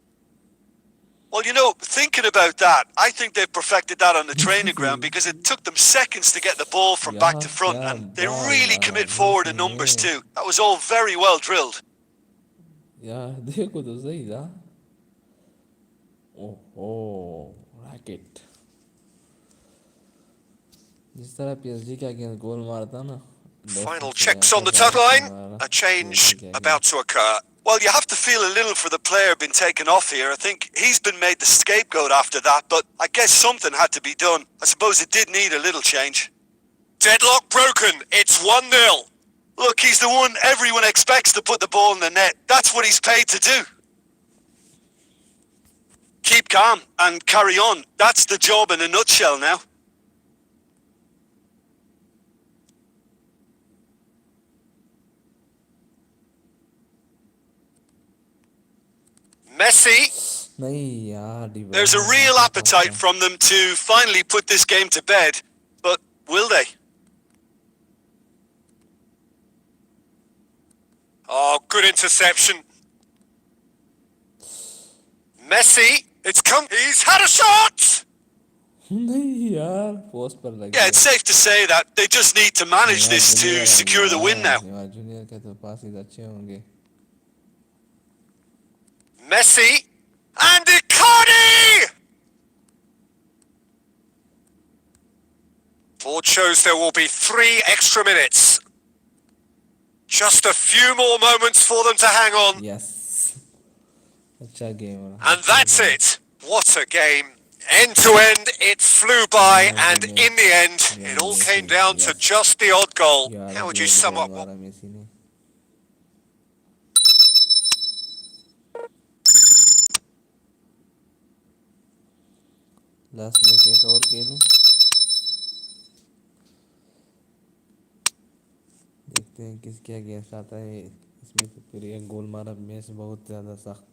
Well, you know, thinking about that, I think they've perfected that on the training ground because it took them seconds to get the ball from back to front, and they really commit forward in numbers too. That was all very well drilled. यार देखो तो सही था. ओह racket जिस तरह PSG के against गोल मारता ना. Final checks on the touchline. A change about to occur. Well, you have to feel a little for the player being taken off here. I think he's been made the scapegoat after that, but I guess something had to be done. I suppose it did need a little change. Deadlock broken. It's 1-0. Look, he's the one everyone expects to put the ball in the net. That's what he's paid to do. Keep calm and carry on. That's the job in a nutshell now. Messi. There's a real appetite from them to finally put this game to bed, but will they? Oh, good interception. Messi, it's come. He's had a shot! Yeah, it's safe to say that they just need to manage this to secure the win now. Messi and Icardi! Board shows there will be 3 extra minutes. Just a few more moments for them to hang on. Yes. And that's it. What a game. End to end, it flew by, and in the end, it all came down to just the odd goal. How would you sum up what... last में एक और खेलूं. देखते हैं किसके against आता है. इसमें तो फिर एक गोल मारा मैच बहुत ज़्यादा सख्त.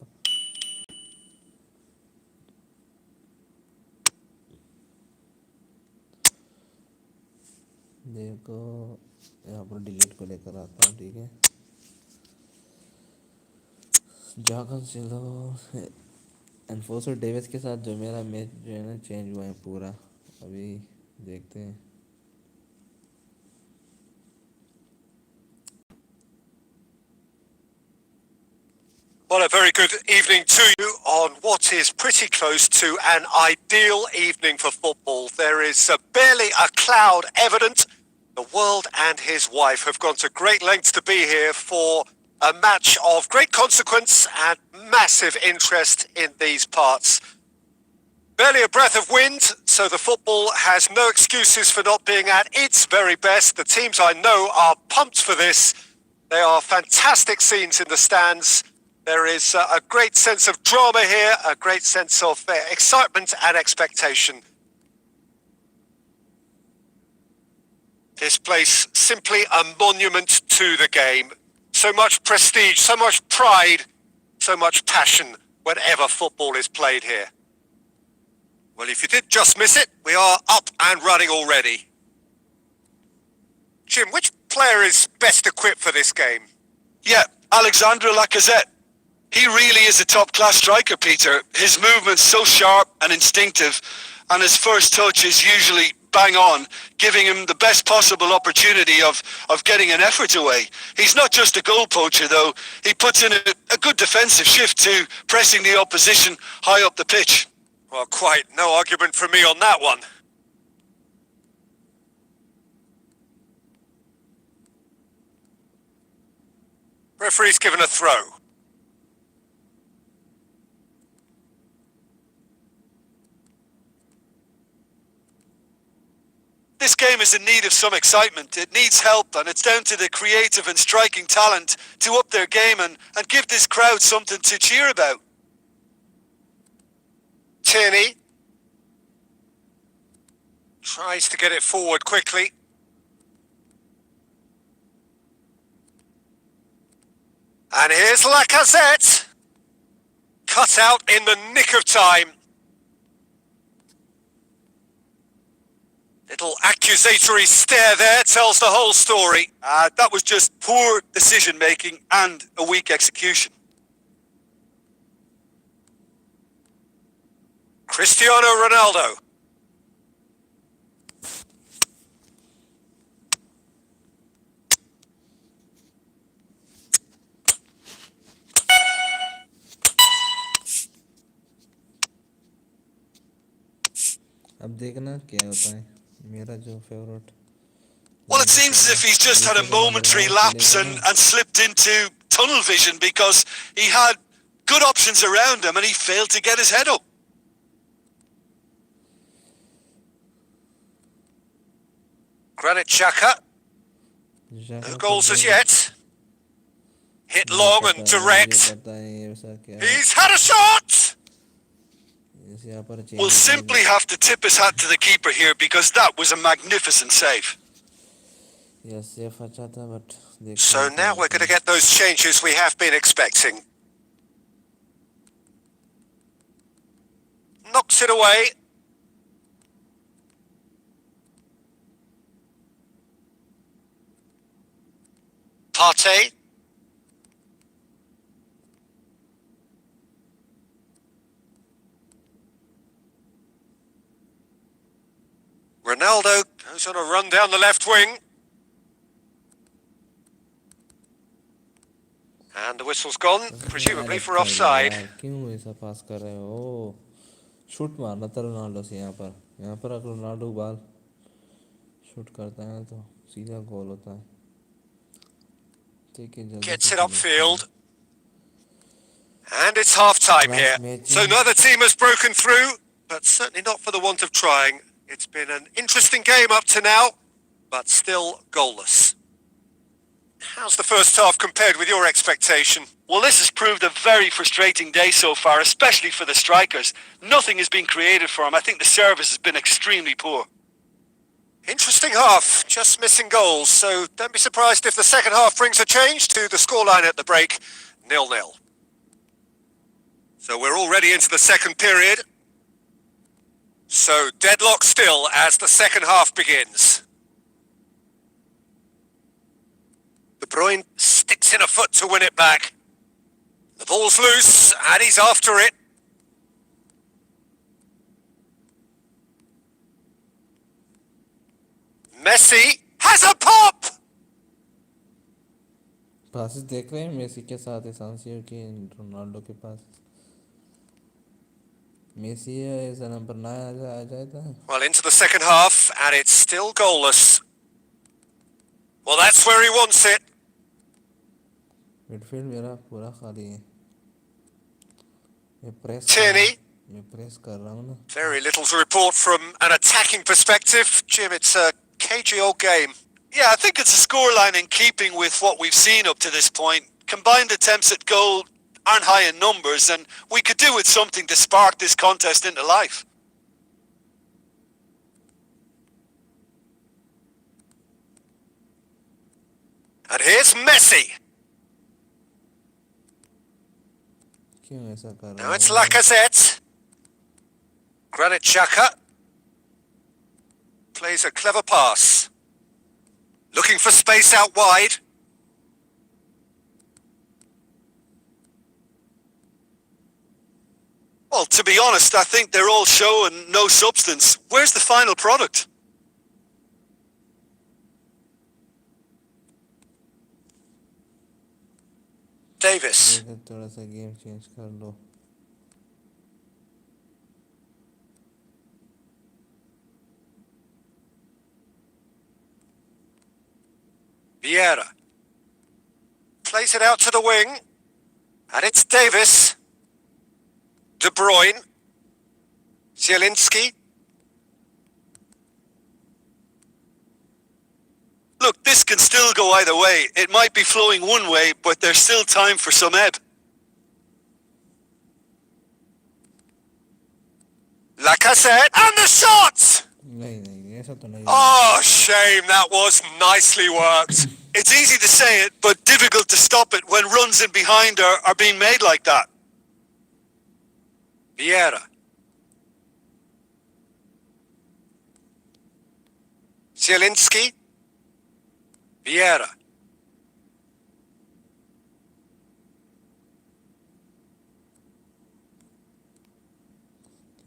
देखो यहाँ पर डिलीट को लेकर आता हूँ. ठीक है, जागन चलो. एनफोर्सर डेविस के साथ जो मेरा मैच जो है ना चेंज हुआ है पूरा. अभी देखते हैं. Well, a very good evening to you on what is pretty close to an ideal evening for football. There is barely a cloud evident. The world and his wife have gone to great lengths to be here for a match of great consequence and massive interest in these parts. Barely a breath of wind, so the football has no excuses for not being at its very best. The teams I know are pumped for this. They are fantastic scenes in the stands. There is a great sense of drama here, a great sense of excitement and expectation. This place, simply a monument to the game. So much prestige, so much pride, so much passion whenever football is played here. Well, if you did just miss it, we are up and running already. Jim, which player is best equipped for this game? Yeah, Alexandre Lacazette. He really is a top-class striker, Peter. His movement's so sharp and instinctive, and his first touch is usually bang on, giving him the best possible opportunity of getting an effort away. He's not just a goal poacher, though. He puts in a good defensive shift to pressing the opposition high up the pitch. Well, quite no argument from me on that one. Referee's given a throw. This game is in need of some excitement. It needs help, and it's down to the creative and striking talent to up their game and give this crowd something to cheer about. Tierney tries to get it forward quickly. And here's Lacazette. Cut out in the nick of time. Little accusatory stare there tells the whole story. That was just poor decision-making and a weak execution. Cristiano Ronaldo. अब देखना क्या होता है मेरा जो favourite Well, it seems as if he's just had a momentary lapse and slipped into tunnel vision because he had good options around him and he failed to get his head up. Granit Xhaka. No goals as yet. Hit long and direct. He's had a shot! We'll simply have to tip his hat to the keeper here because that was a magnificent save. So now we're going to get those changes we have been expecting. Knocks it away. Partey. Ronaldo goes on a run down the left wing. And the whistle's gone, presumably for offside. क्यों ऐसा पास कर रहे हो shoot मारना था Ronaldo से यहाँ पर अगर रोनाल्डो बाल शूट करता है तो सीधा गोल होता है Gets it upfield. And it's half-time here. So neither team has broken through, but certainly not for the want of trying. It's been an interesting game up to now, but still goalless. How's the first half compared with your expectation? Well, this has proved a very frustrating day so far, especially for the strikers. Nothing has been created for them. I think the service has been extremely poor. Interesting half, just missing goals, so don't be surprised if the second half brings a change to the scoreline at the break, 0-0. So we're already into the second period. So deadlock still as the second half begins. De Bruyne sticks in a foot to win it back. The ball's loose and he's after it. Messi has a pop! Passes देख रहे हैं Messi के साथ एसांसियो के Ronaldo के पास Messi ऐसा number 9 आ जाता है Well, into the second half and it's still goalless. Well, that's where he wants it. Midfield मेरा पूरा खाली है Tierney. मैं प्रेस कर रहा हूँ ना Very little to report from an attacking perspective. Jim, it's a cagey old game. Yeah, I think it's a scoreline in keeping with what we've seen up to this point. Combined attempts at goal aren't high in numbers, and we could do with something to spark this contest into life. And here's Messi. क्यों ऐसा कर रहा Now it's Lacazette. Granit Xhaka plays a clever pass. Looking for space out wide. Well, to be honest, I think they're all show and no substance. Where's the final product? Davis. थोड़ा सा game change कर लो Vieira. Plays it out to the wing. And it's Davis. De Bruyne. Zielinski. Look, this can still go either way. It might be flowing one way, but there's still time for some ebb. Lacazette, and the shot! नहीं नहीं ऐसा तो नहीं Oh, shame. That was nicely worked. It's easy to say it, but difficult to stop it when runs in behind are being made like that. Vieira. Zielinski. Vieira.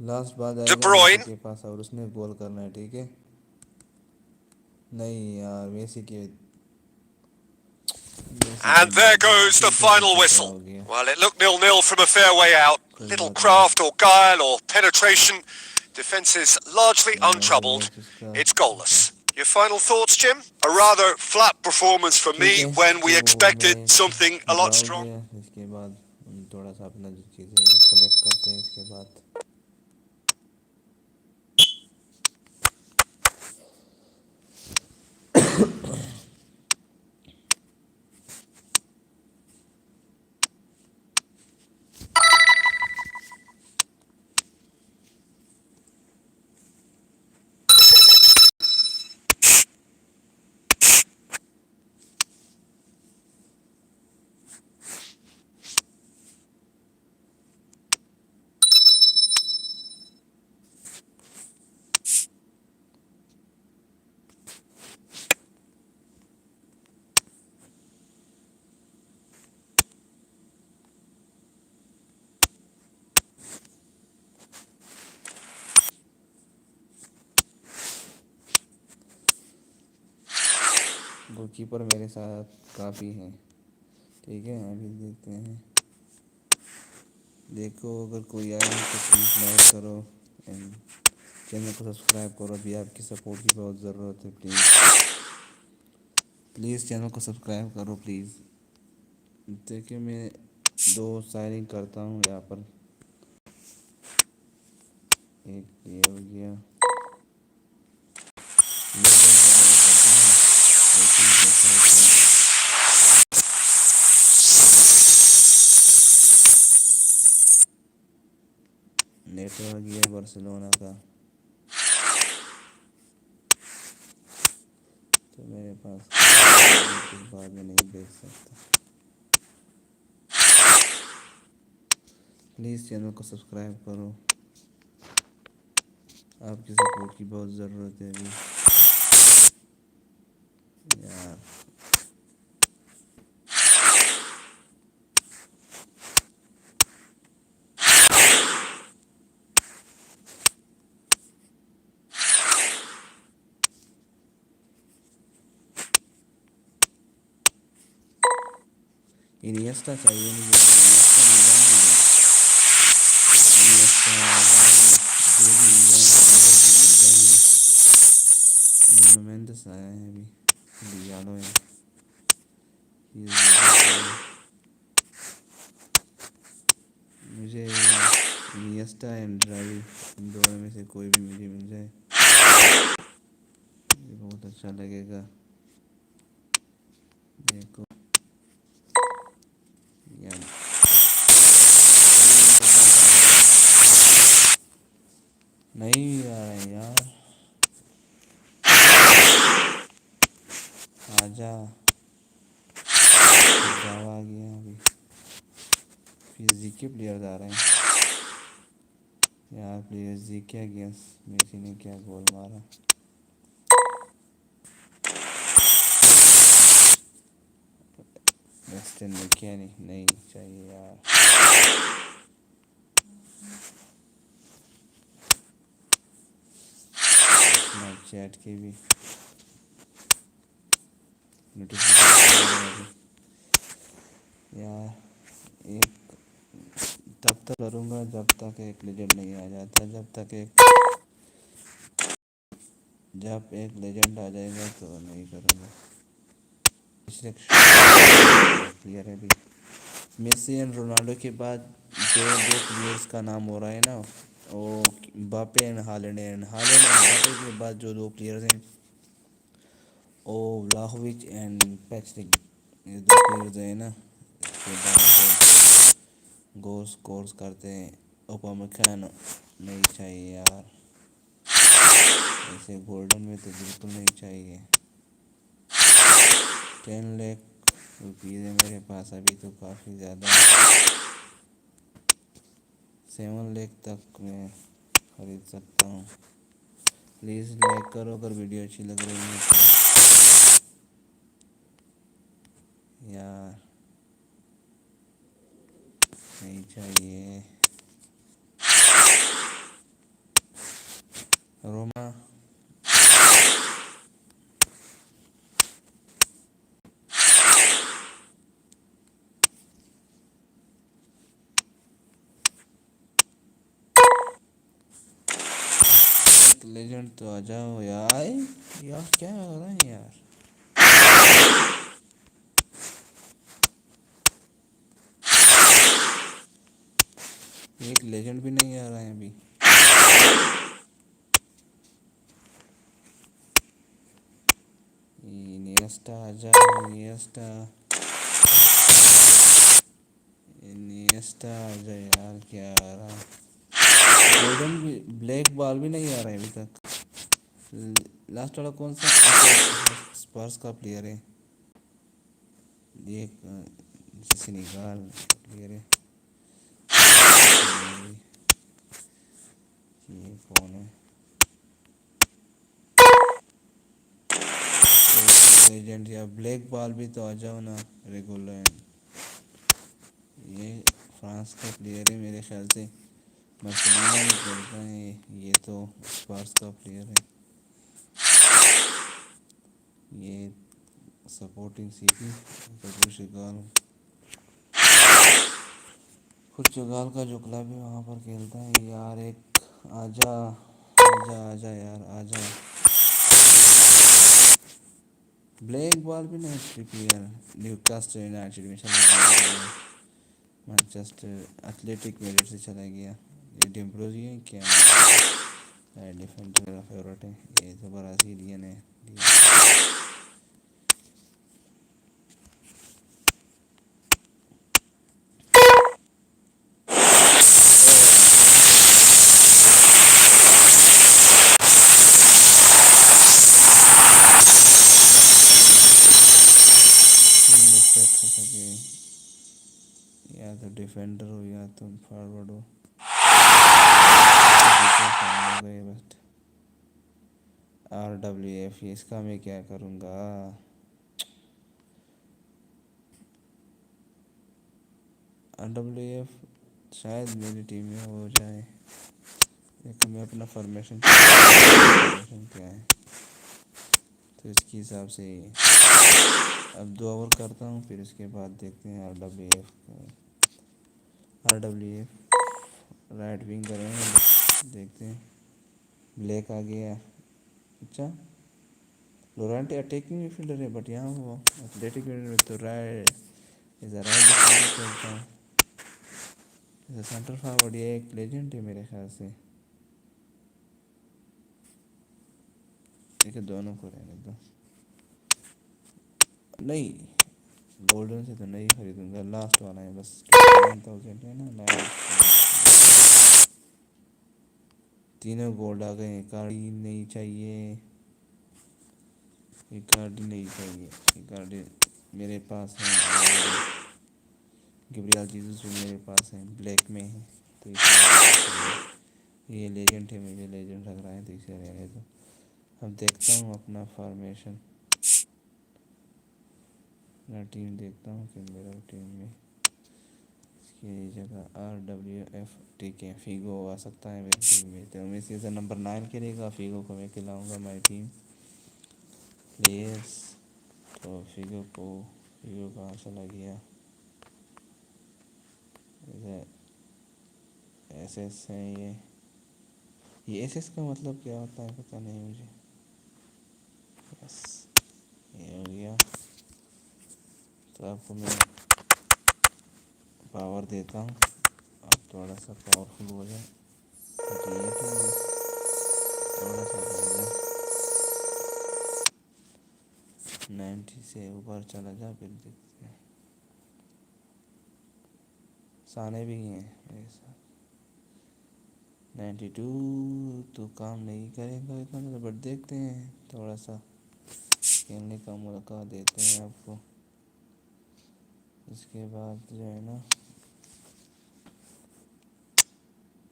Last बात De आएगा Bruyne. Messi के पास और उसने गोल करना है ठीक है नहीं यार मेसी के And there goes the final whistle. Well, it looked 0-0 from a fair way out. Little craft or guile or penetration. Defence is largely untroubled. It's goalless. Your final thoughts, Jim? A rather flat performance from me when we expected something a lot stronger. इसके बाद थोड़ा सा अपना जो चीज़ें collect करते हैं इसके बाद गोलकीपर मेरे साथ काफ़ी हैं ठीक है अभी देखते हैं देखो अगर कोई आए तो प्लीज़ लाइक करो एंड चैनल को सब्सक्राइब करो अभी आपकी सपोर्ट की बहुत ज़रूरत है प्लीज़ चैनल को सब्सक्राइब करो प्लीज़ देखिए मैं 2 साइनिंग करता हूँ यहाँ पर एक ये हो गया नेट आ गया बार्सिलोना का तो मेरे पास बाद में नहीं देख सकता प्लीज़ चैनल को सब्सक्राइब करो आपकी सपोर्ट की बहुत ज़रूरत है अभी यार इनिएस्टा चाहिए नहीं मोमेंटस आया है अभी डियालो है मुझे इनिएस्टा एंड ड्राइव इन दोनों में से कोई भी मुझे मिल जाए ये बहुत अच्छा लगेगा देखो नहीं आ रहा है यार आजा जावा आ गया अभी फिर के प्लेयर आ रहे हैं यार प्लेयर क्या गया मेसी ने क्या गोल मारा वेस्टर्न में क्या नहीं चाहिए यार चैट के भी नोटिफिकेशन यार एक तब तक करूँगा जब तक एक लेजेंड नहीं आ जाता जब एक लेजेंड आ जाएगा तो नहीं करूँगा क्लियर है अभी मेसी एंड रोनाल्डो के बाद जो 2 प्लेयर्स का नाम हो रहा है ना वो बापे एंड हालैंड एंड बापे के बाद जो 2 प्लेयर्स हैं او ولاہوچ اینڈ پیچنگ، یہ دو پلیئرز ہیں نا، اس کے بعد جو گول سکورز کرتے ہیں اوپامکانو نہیں چاہیے یار، ایسے گولڈن میں تو بالکل نہیں چاہیے. 10 لاکھ روپیز ہے میرے پاس ابھی تو کافی زیادہ ہے. 7 لاکھ تک میں خرید سکتا ہوں. پلیز لائک کرو اگر ویڈیو اچھی لگ رہی ہے تو یار، نہیں چاہیے. روما ایک لیجنڈ تو آ جاؤ یار. یار کیا ہو رہا ہے یار، ایک لیجنڈ بھی نہیں آ رہا ہے ابھی. انیسٹا آ جاؤ، انیسٹا انیسٹا آ جاؤ یار. کیا آ رہا ہے، گولڈن بھی بلیک بال بھی نہیں آ رہا ہے ابھی تک. لاسٹ والا کون سا اسپرس کا پلیئر ہے یہ، سنیگال پلیئر ہے یہ کون ہے. لیجنڈ یا بلیک بال بھی تو آ جاؤ نا ریگولر. یہ فرانس کا پلیئر ہے میرے خیال سے، برسلونا میں کھیلتا ہے. یہ تو اسپارس کا پلیئر ہے. یہ سپورٹنگ سی پی پرتگال کا جو کلب ہے وہاں پر کھیلتا ہے یار. ایک آجا آجا آجا یار آجا. بلیک بال بھی نہیں پلیئر نیوکاسٹل یونائٹڈ میں چلا گیا، مانچسٹر ایتھلیٹک میرٹھ سے چلا گیا. یہ ڈیمبروزی ہے کیا ڈیفینڈر میرا فیوریٹ ہے. یہ تو برازیلین ہے. سیٹ ہو سکے یا تو ڈیفینڈر ہو یا تم فارورڈ ہو. فارم ہو گئے بس. RWF اس کا میں کیا کروں گا. RWF شاید میری ٹیم میں ہو جائے، لیکن میں اپنا فارمیشن کیا ہے تو اس کے حساب سے اب 2 اوور کرتا ہوں، پھر اس کے بعد دیکھتے ہیں. RWF رائٹ ونگ کریں گے، دیکھتے ہیں. بلیک آ گیا. اچھا لورانٹے اٹیکنگ میں فیلڈر ہے، بٹ یہاں وہ ایتھلیٹک میں تو رائٹ ڈیفینڈر کھیلتا ہے. سینٹر فارورڈ یہ ایک لیجنڈ ہے میرے خیال سے. ٹھیک ہے دونوں کو رہنے دو. نہیں گولڈن سے تو نہیں خریدوں گا، لاسٹ والا ہے بس. 9,000 ہے نا. تینوں گولڈ آ گئے. کارڈی نہیں چاہیے، یہ کارڈ نہیں چاہیے. یہ کارڈ میرے پاس ہے آلریڈی. گبریال جیزس بھی میرے پاس ہیں، بلیک میں ہے تو یہ لیجنڈ ہے. مجھے لیجنڈ لگ رہا ہے تو اسے رہنے دو. اب دیکھتا ہوں اپنا فارمیشن، اپنا ٹیم دیکھتا ہوں کہ میرا ٹیم میں اس کی جگہ RWF. ٹھیک ہے فیگو آ سکتا ہے میری ٹیم میں، تو میں سیزن نمبر 9 کھیلے گا. فیگو کو میں کھلاؤں گا مائی ٹیم پلیئرس. تو فیگو کہاں چلا گیا. ایس ایس ہے یہ ایس ایس کا مطلب کیا ہوتا ہے پتہ نہیں مجھے. بس یہ ہو گیا. تو آپ کو میں پاور دیتا ہوں، آپ تھوڑا سا پاورفل ہو جائیں. 38 ہے ابھی، تھوڑا سا بڑھ جائیں. 90 से ऊपर चला जा, फिर देखते हैं। साने भी हैं मेरे साथ। 92 तो काम नहीं करेगा इतना, बट देखते हैं, थोड़ा सा खेलने का मौका देते हैं आपको। इसके बाद जो है ना,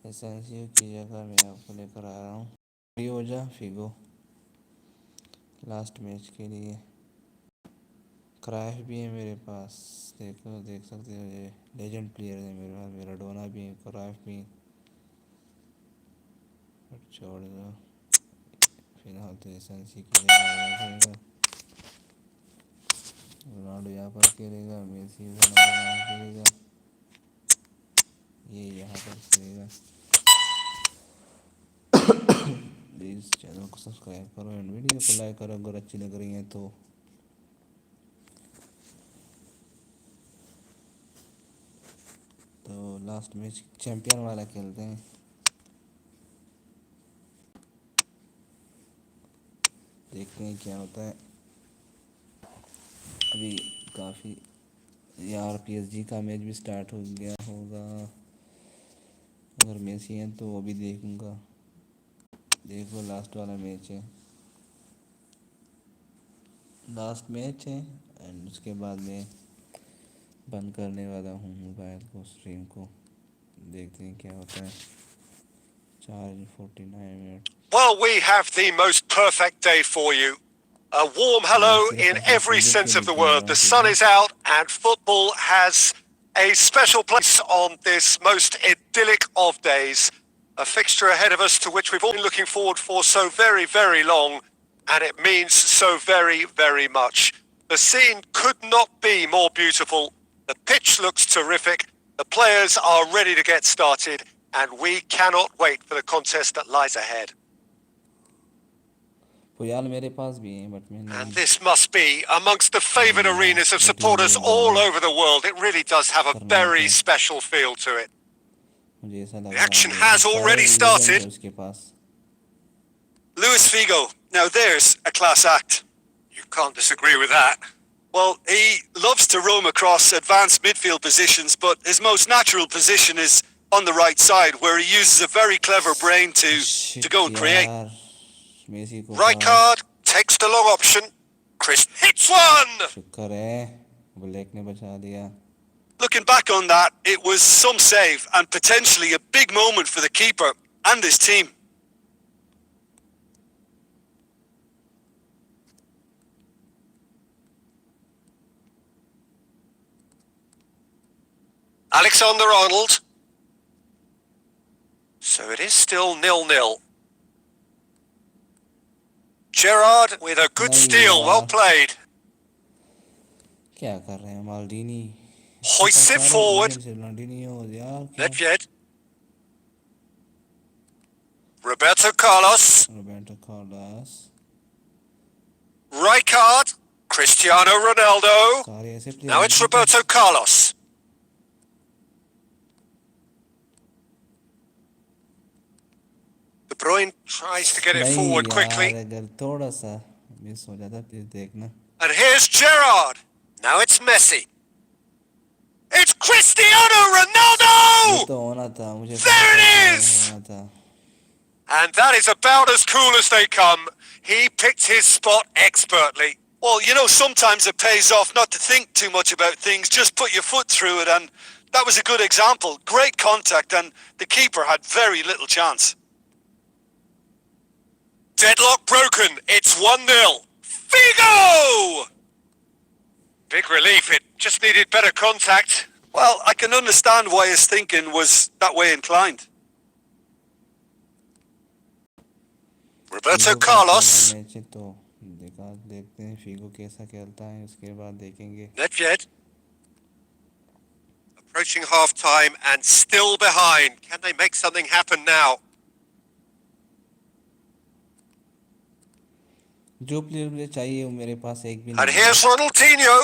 एसेंसियो की जगह मैं आपको लेकर आ रहा हूँ हो जा फिगो लास्ट मैच के लिए। क्राइफ भी है मेरे पास, देखो देख सकते हो, ये लेजेंड प्लेयर है मेरे पास। मेरा डोना भी है, क्राइफ भी, बट छोड़ दो फिलहाल तो एसेंसी की जगह खेलेगा। रोनाल्डो यहाँ पर खेलेगा, मेसी उधर खेलेगा, ये यहाँ पर खेलेगा। प्लीज़ चैनल को सब्सक्राइब करो एंड वीडियो को लाइक करो अगर अच्छी लग रही है तो। लास्ट मैच चैंपियन वाला खेलते हैं। देखते हैं क्या होता है। अभी काफ़ी यार PSG का मैच भी स्टार्ट हो गया होगा। अगर मेसी है तो वो भी देखूंगा। देखो लास्ट वाला मैच है, लास्ट मैच है, एंड उसके बाद मैं बंद करने वाला हूँ मोबाइल को, स्ट्रीम को। देखते हैं क्या होता है। 4:49। Well, we have the most perfect day for you. A warm मैं hello सिर्फ in अपने every फीगो के sense of लिए the खेल word. रहा The हूँ, ठीक sun है। is out and football has a special place on this most idyllic of days. A fixture ahead of us to which we've all been looking forward for so very, very long, and it means so very, very much. The scene could not be more beautiful. The pitch looks terrific. The players are ready to get started, and we cannot wait for the contest that lies ahead. पुयाल मेरे पास भी है, but मैं And नहीं this must be amongst the favoured नहीं यार, arenas of supporters continue all down over the world. It really does have a करना very होता है, special feel to it. मुझे ऐसा The लग रहा है। action देखो has सारे already लेजेंड है started. उसके पास। Luis Figo. Now there's a class act. You can't disagree with that. Well, he loves to roam across advanced midfield positions, but his most natural position is on the right side, where he uses a very clever brain to shit go and create. यार, Messi को पास। Rijkaard takes the long option. Chris hits one! शुक्र है black ने बचा दिया। Looking back on that, it was some save and potentially a big moment for the keeper and his team. Alexander-Arnold. So it is still 0-0. Gerrard with a good नहीं steal. Well यार, played. क्या कर रहे हैं माल्डीनी? Hoists it forward. माल्डीनी हो यार, क्या Nedved. Roberto Carlos. Roberto Carlos. Rijkaard. Cristiano Ronaldo. सारे ऐसे Now प्लेयर it's हैं कि Roberto Carlos. De Bruyne tries to get it नहीं forward यार, quickly. अगर थोड़ा सा मिस हो जाता प्लीज देखना। And here's Gerrard. Now it's Messi. It's Cristiano ये Ronaldo! तो होना था, मुझे There पता it था is! होना था। And that is about as cool as they come. He picked his spot expertly. Well, you know, sometimes it pays off not to think too much about things, just put your foot through it, and that was a good example. Great contact, and the keeper had very little chance. Deadlock broken. It's 1-0. Figo! Big relief. It just needed better contact. Well, I can understand why his thinking was that way inclined. Roberto Figo का Carlos. पहला match है तो देखते हैं Figo कैसा खेलता है, उसके बाद देखेंगे। Nedved. Approaching half-time and still behind. Can they make something happen now? जो प्लेयर मुझे चाहिए वो मेरे पास एक भी And नहीं है। here's Ronaldinho.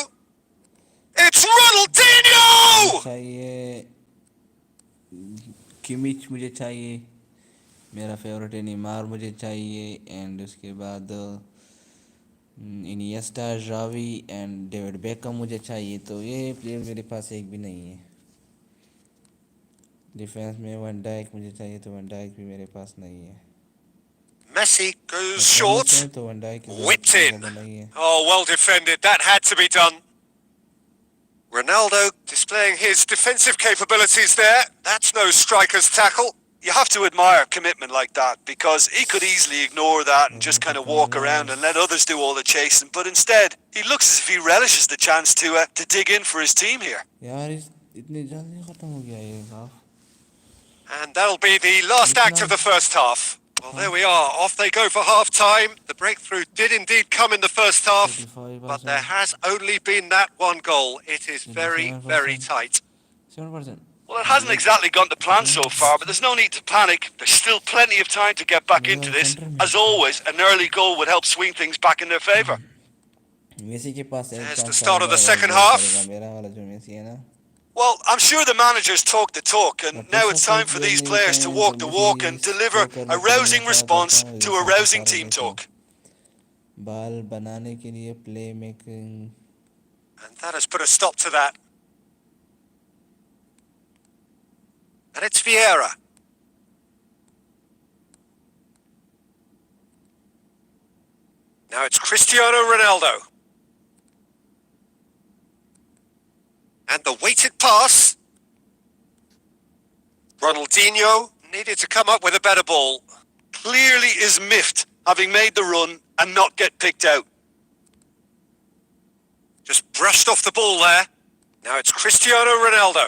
It's Ronaldinho! चाहिए किमिच, मुझे चाहिए, मेरा फेवरेट है। नेमार मुझे चाहिए, एंड उसके बाद Iniesta, Xavi and David Beckham मुझे चाहिए, तो ये प्लेयर मेरे पास एक भी नहीं है। डिफेंस में वन डाइक मुझे चाहिए, तो वन डाइक भी मेरे पास नहीं है। Messi goes performance short. में तो वन डाइक Whipped in. ज़्यादा नहीं है। Oh, well defended. That had to be done. Ronaldo displaying his defensive capabilities there. That's no striker's tackle. You have to admire commitment like that, because he could easily ignore that and just kind of walk around and let others do all the chasing. But instead, he looks as if he relishes the chance to dig in for his team here. यार इतनी जल्दी खत्म हो गया ये half. And that'll be the last act of the first half. Well, there we are. Off they go for half-time. The breakthrough did indeed come in the first half, but there has only been that one goal. It is very, very tight. 7%. Well, it hasn't exactly gone to plan so far, but there's no need to panic. There's still plenty of time to get back into this. As always, an early goal would help swing things back in their favour. Messi के पास एक There's the chance start of the आएगा, second वो half. करेगा मेरा वाला जो Messi है ना। Well, I'm sure the managers talk the talk, and But now this it's time is for the these new players to thing, walk so the Messi walk and is deliver still a करने rousing का response करता है, to ये a सब rousing सारे team देखो। talk. बाल बनाने के लिए play making. And that has put a stop to that. And it's Vieira. Now it's Cristiano Ronaldo. And the weighted pass. Ronaldinho needed to come up with a better ball. Clearly is miffed, having made the run and not get picked out. Just brushed off the ball there. Now it's Cristiano Ronaldo.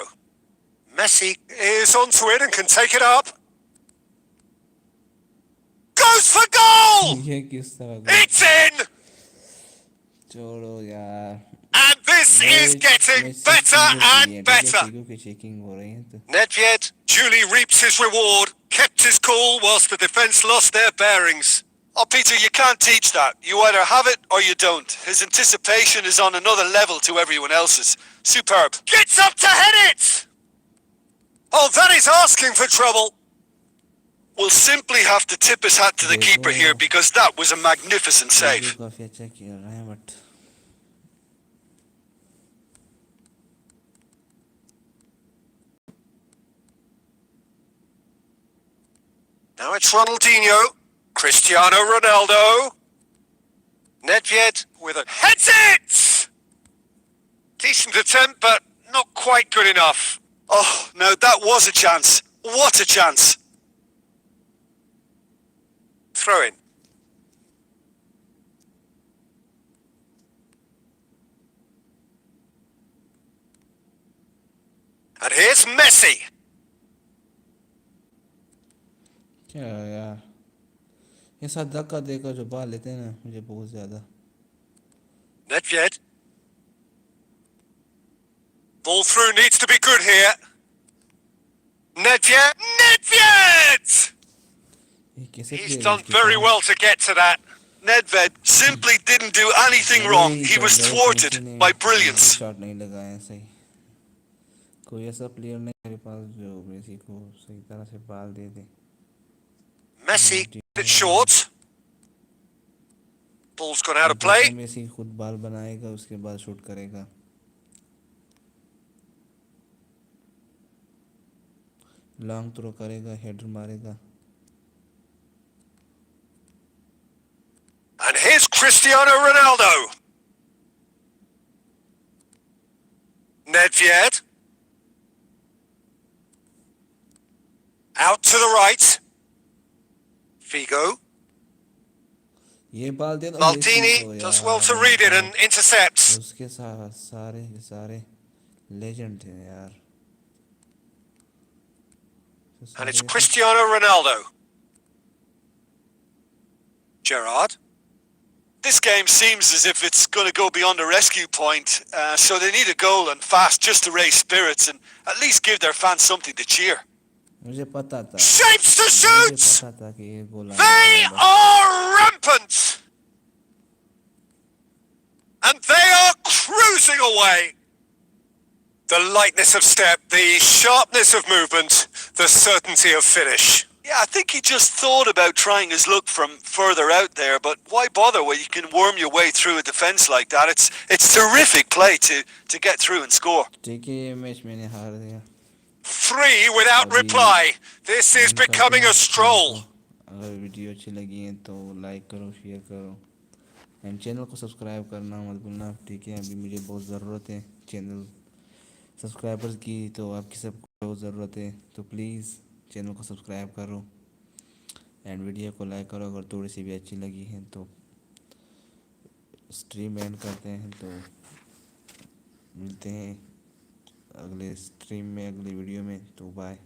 Messi is onto it and can take it up. Goes for goal! ये किस तरह It's in! छोड़ो यार। And this is getting better and better. Checking हो रही है तो। Nedved duly reaps his reward, kept his cool whilst the defence lost their bearings. Oh, Peter, you can't teach that. You either have it or you don't. His anticipation is on another level to everyone else's. Superb. Gets up to head it! Oh, that is asking for trouble. We'll simply have to tip his hat to the keeper here, because that was a magnificent save. काफी अच्छा खेल रहे हैं but Now it's Ronaldinho, Cristiano Ronaldo. Nedved with a heads it! Decent attempt, but not quite good enough. Oh, now that was a chance. What a chance. Throw in. And here's Messi. क्या है यार, ये साथ धक्का देकर जो बाल लेते हैं ना मुझे बहुत ज्यादा। Nedved. Ball through needs to be good here. Nedved! Nedved! ये कैसे He's player done इसके very pass? well to get to that. Nedved simply didn't do anything wrong. He was thwarted by brilliance. Shot नहीं लगाया सही। कोई ऐसा player नहीं मेरे पास जो मेसी को सही तरह से बाल दे दे। Messi, bit short. Ball's gone out of play. Messi खुद बाल बनाएगा, उसके बाद शूट करेगा। लॉन्ग थ्रो करेगा, हेडर मारेगा। And here's Cristiano Ronaldo. Nedved. Out to the right. Figo. ये बाल दे दो Maldini मेसी को does यार। well to read it and intercepts. उसके सारे लेजेंड थे यार। And it's Cristiano Ronaldo. Gerrard. This game seems as if it's going to go beyond a rescue point, so they need a goal and fast just to raise spirits and at least give their fans something to cheer. मुझे पता था। Shapes to मुझे shoot! पता था कि ये गोल आने They वाला है। are rampant! And they are cruising away. The lightness of step, the sharpness of movement, the certainty of finish. Yeah, I think he just thought about trying his luck from further out there, but why bother when you can worm your way through a defence like that? It's terrific play to get through and score. ٹھیک ہے یہ match میں نے ہار دیا. 3 without ابھی reply. This is and کرتے becoming ہیں a گیم stroll. کو. اگر ویڈیو اچھی لگی ہے تو لائک کرو, شیئر کرو, اینڈ چینل کو سبسکرائب کرنا مت بھولنا. ٹھیک ہے, ابھی مجھے بہت ضرورت ہے چینل سبسکرائبرز کی, تو آپ کی سب کو بہت ضرورت ہے, تو پلیز چینل کو سبسکرائب کرو اینڈ ویڈیو کو لائک کرو. اگر تھوڑی سی بھی اچھی لگی ہے تو اسٹریم اینڈ کرتے ہیں, تو ملتے ہیں اگلے اسٹریم میں, اگلی ویڈیو میں. تو بائے.